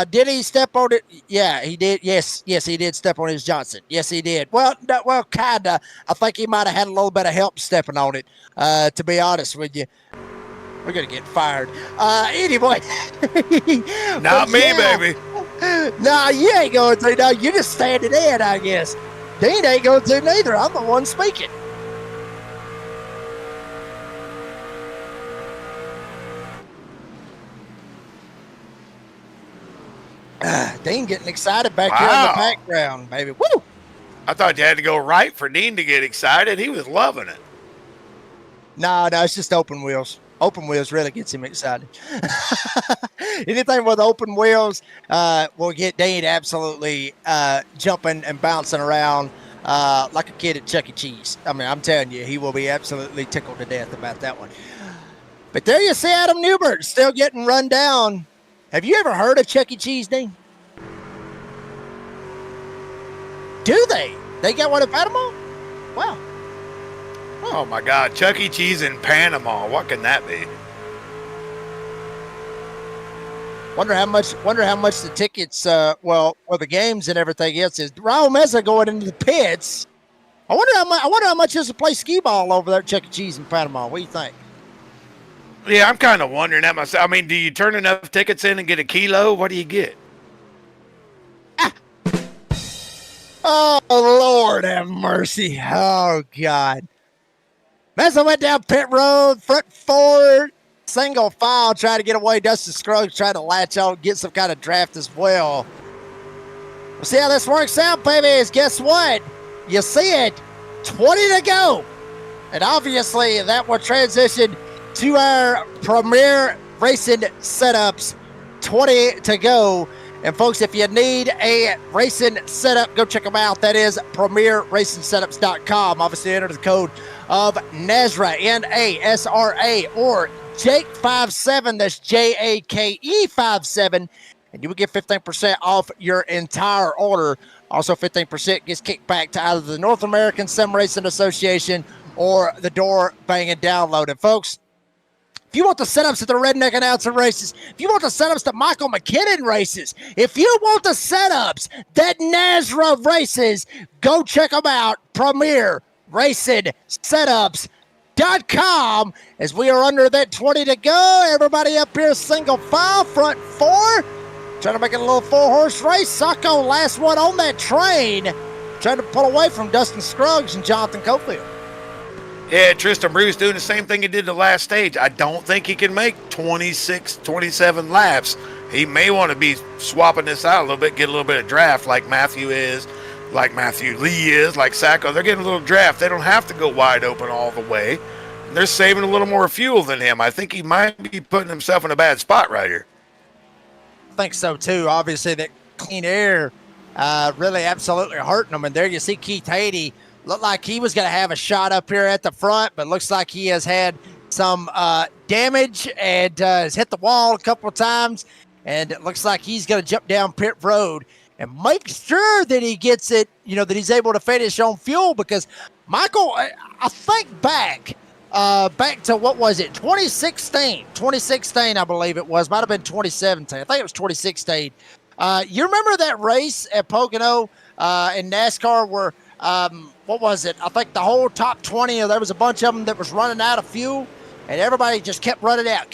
Speaker 4: Did he step on it? Yeah, he did. Yes, he did step on his Johnson. Yes, he did. Well, kinda. I think he might have had a little bit of help stepping on it, to be honest with you. We're going to get fired. Anyway.
Speaker 7: Not me, baby.
Speaker 4: Nah, you ain't going to. No, you just standing in, I guess. Dean ain't going to neither. I'm the one speaking. Dean getting excited back here in the background, baby. Woo!
Speaker 7: I thought you had to go right for Dean to get excited. He was loving it.
Speaker 4: No, it's just open wheels. Open wheels really gets him excited. Anything with open wheels will get Dean absolutely jumping and bouncing around like a kid at Chuck E. Cheese. I mean, I'm telling you, he will be absolutely tickled to death about that one. But there you see Adam Newbert still getting run down. Have you ever heard of Chuck E. Cheese, Dean? Do they? They got one in Panama? Wow.
Speaker 7: Oh, my God. Chuck E. Cheese in Panama. What can that be?
Speaker 4: Wonder how much the tickets, well, the games and everything else is. Raul Meza going into the pits. I wonder how much is to play skee ball over there at Chuck E. Cheese in Panama. What do you think?
Speaker 7: Yeah, I'm kind of wondering that myself. I mean, do you turn enough tickets in and get a kilo? What do you get?
Speaker 4: Oh, Lord have mercy. Oh, God. Meza went down pit road, front forward, single file, trying to get away. Dustin Scruggs trying to latch on, get some kind of draft as well. We'll see how this works out, babies. Guess what? You see it. 20 to go. And obviously, that will transition to our Premier Racing Setups. 20 to go. And folks, if you need a racing setup, go check them out. That is PremierRacingSetups.com. Obviously, enter the code of NASRA, N-A-S-R-A, or Jake57. That's J-A-K-E 57. And you will get 15% off your entire order. Also, 15% gets kicked back to either the North American Sim Racing Association or the Door Banging Download. And folks, if you want the setups at the Redneck Announcer races, if you want the setups that Michael McKinnon races, if you want the setups that NASRA races, go check them out. PremierRacingSetups.com. As we are under that 20 to go, everybody up here single file, front four. Trying to make it a little 4-horse race. Sacco, last one on that train. Trying to pull away from Dustin Scruggs and Jonathan Cofield.
Speaker 7: Yeah, Tristan Bruce doing the same thing he did the last stage. I don't think he can make 26, 27 laps. He may want to be swapping this out a little bit, get a little bit of draft like Matthew is, like Matthew Lee is, like Sacco. They're getting a little draft. They don't have to go wide open all the way. They're saving a little more fuel than him. I think he might be putting himself in a bad spot right here.
Speaker 4: I think so, too. Obviously, that clean air really absolutely hurting him. And there you see Keith Haiti. Looked like he was going to have a shot up here at the front, but looks like he has had some damage and has hit the wall a couple of times. And it looks like he's going to jump down pit road and make sure that he gets it, that he's able to finish on fuel. Because, Michael, I think back to, what was it, 2016, I believe it was. Might have been 2017. I think it was 2016. You remember that race at Pocono in NASCAR where what was it? I think the whole top 20, there was a bunch of them that was running out of fuel, and everybody just kept running out,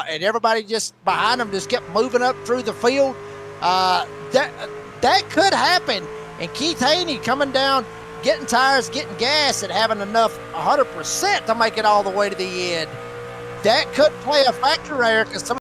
Speaker 4: and everybody just behind them just kept moving up through the field. That could happen. And Keith Haney coming down, getting tires, getting gas, and having enough 100% to make it all the way to the end. That could play a factor there because some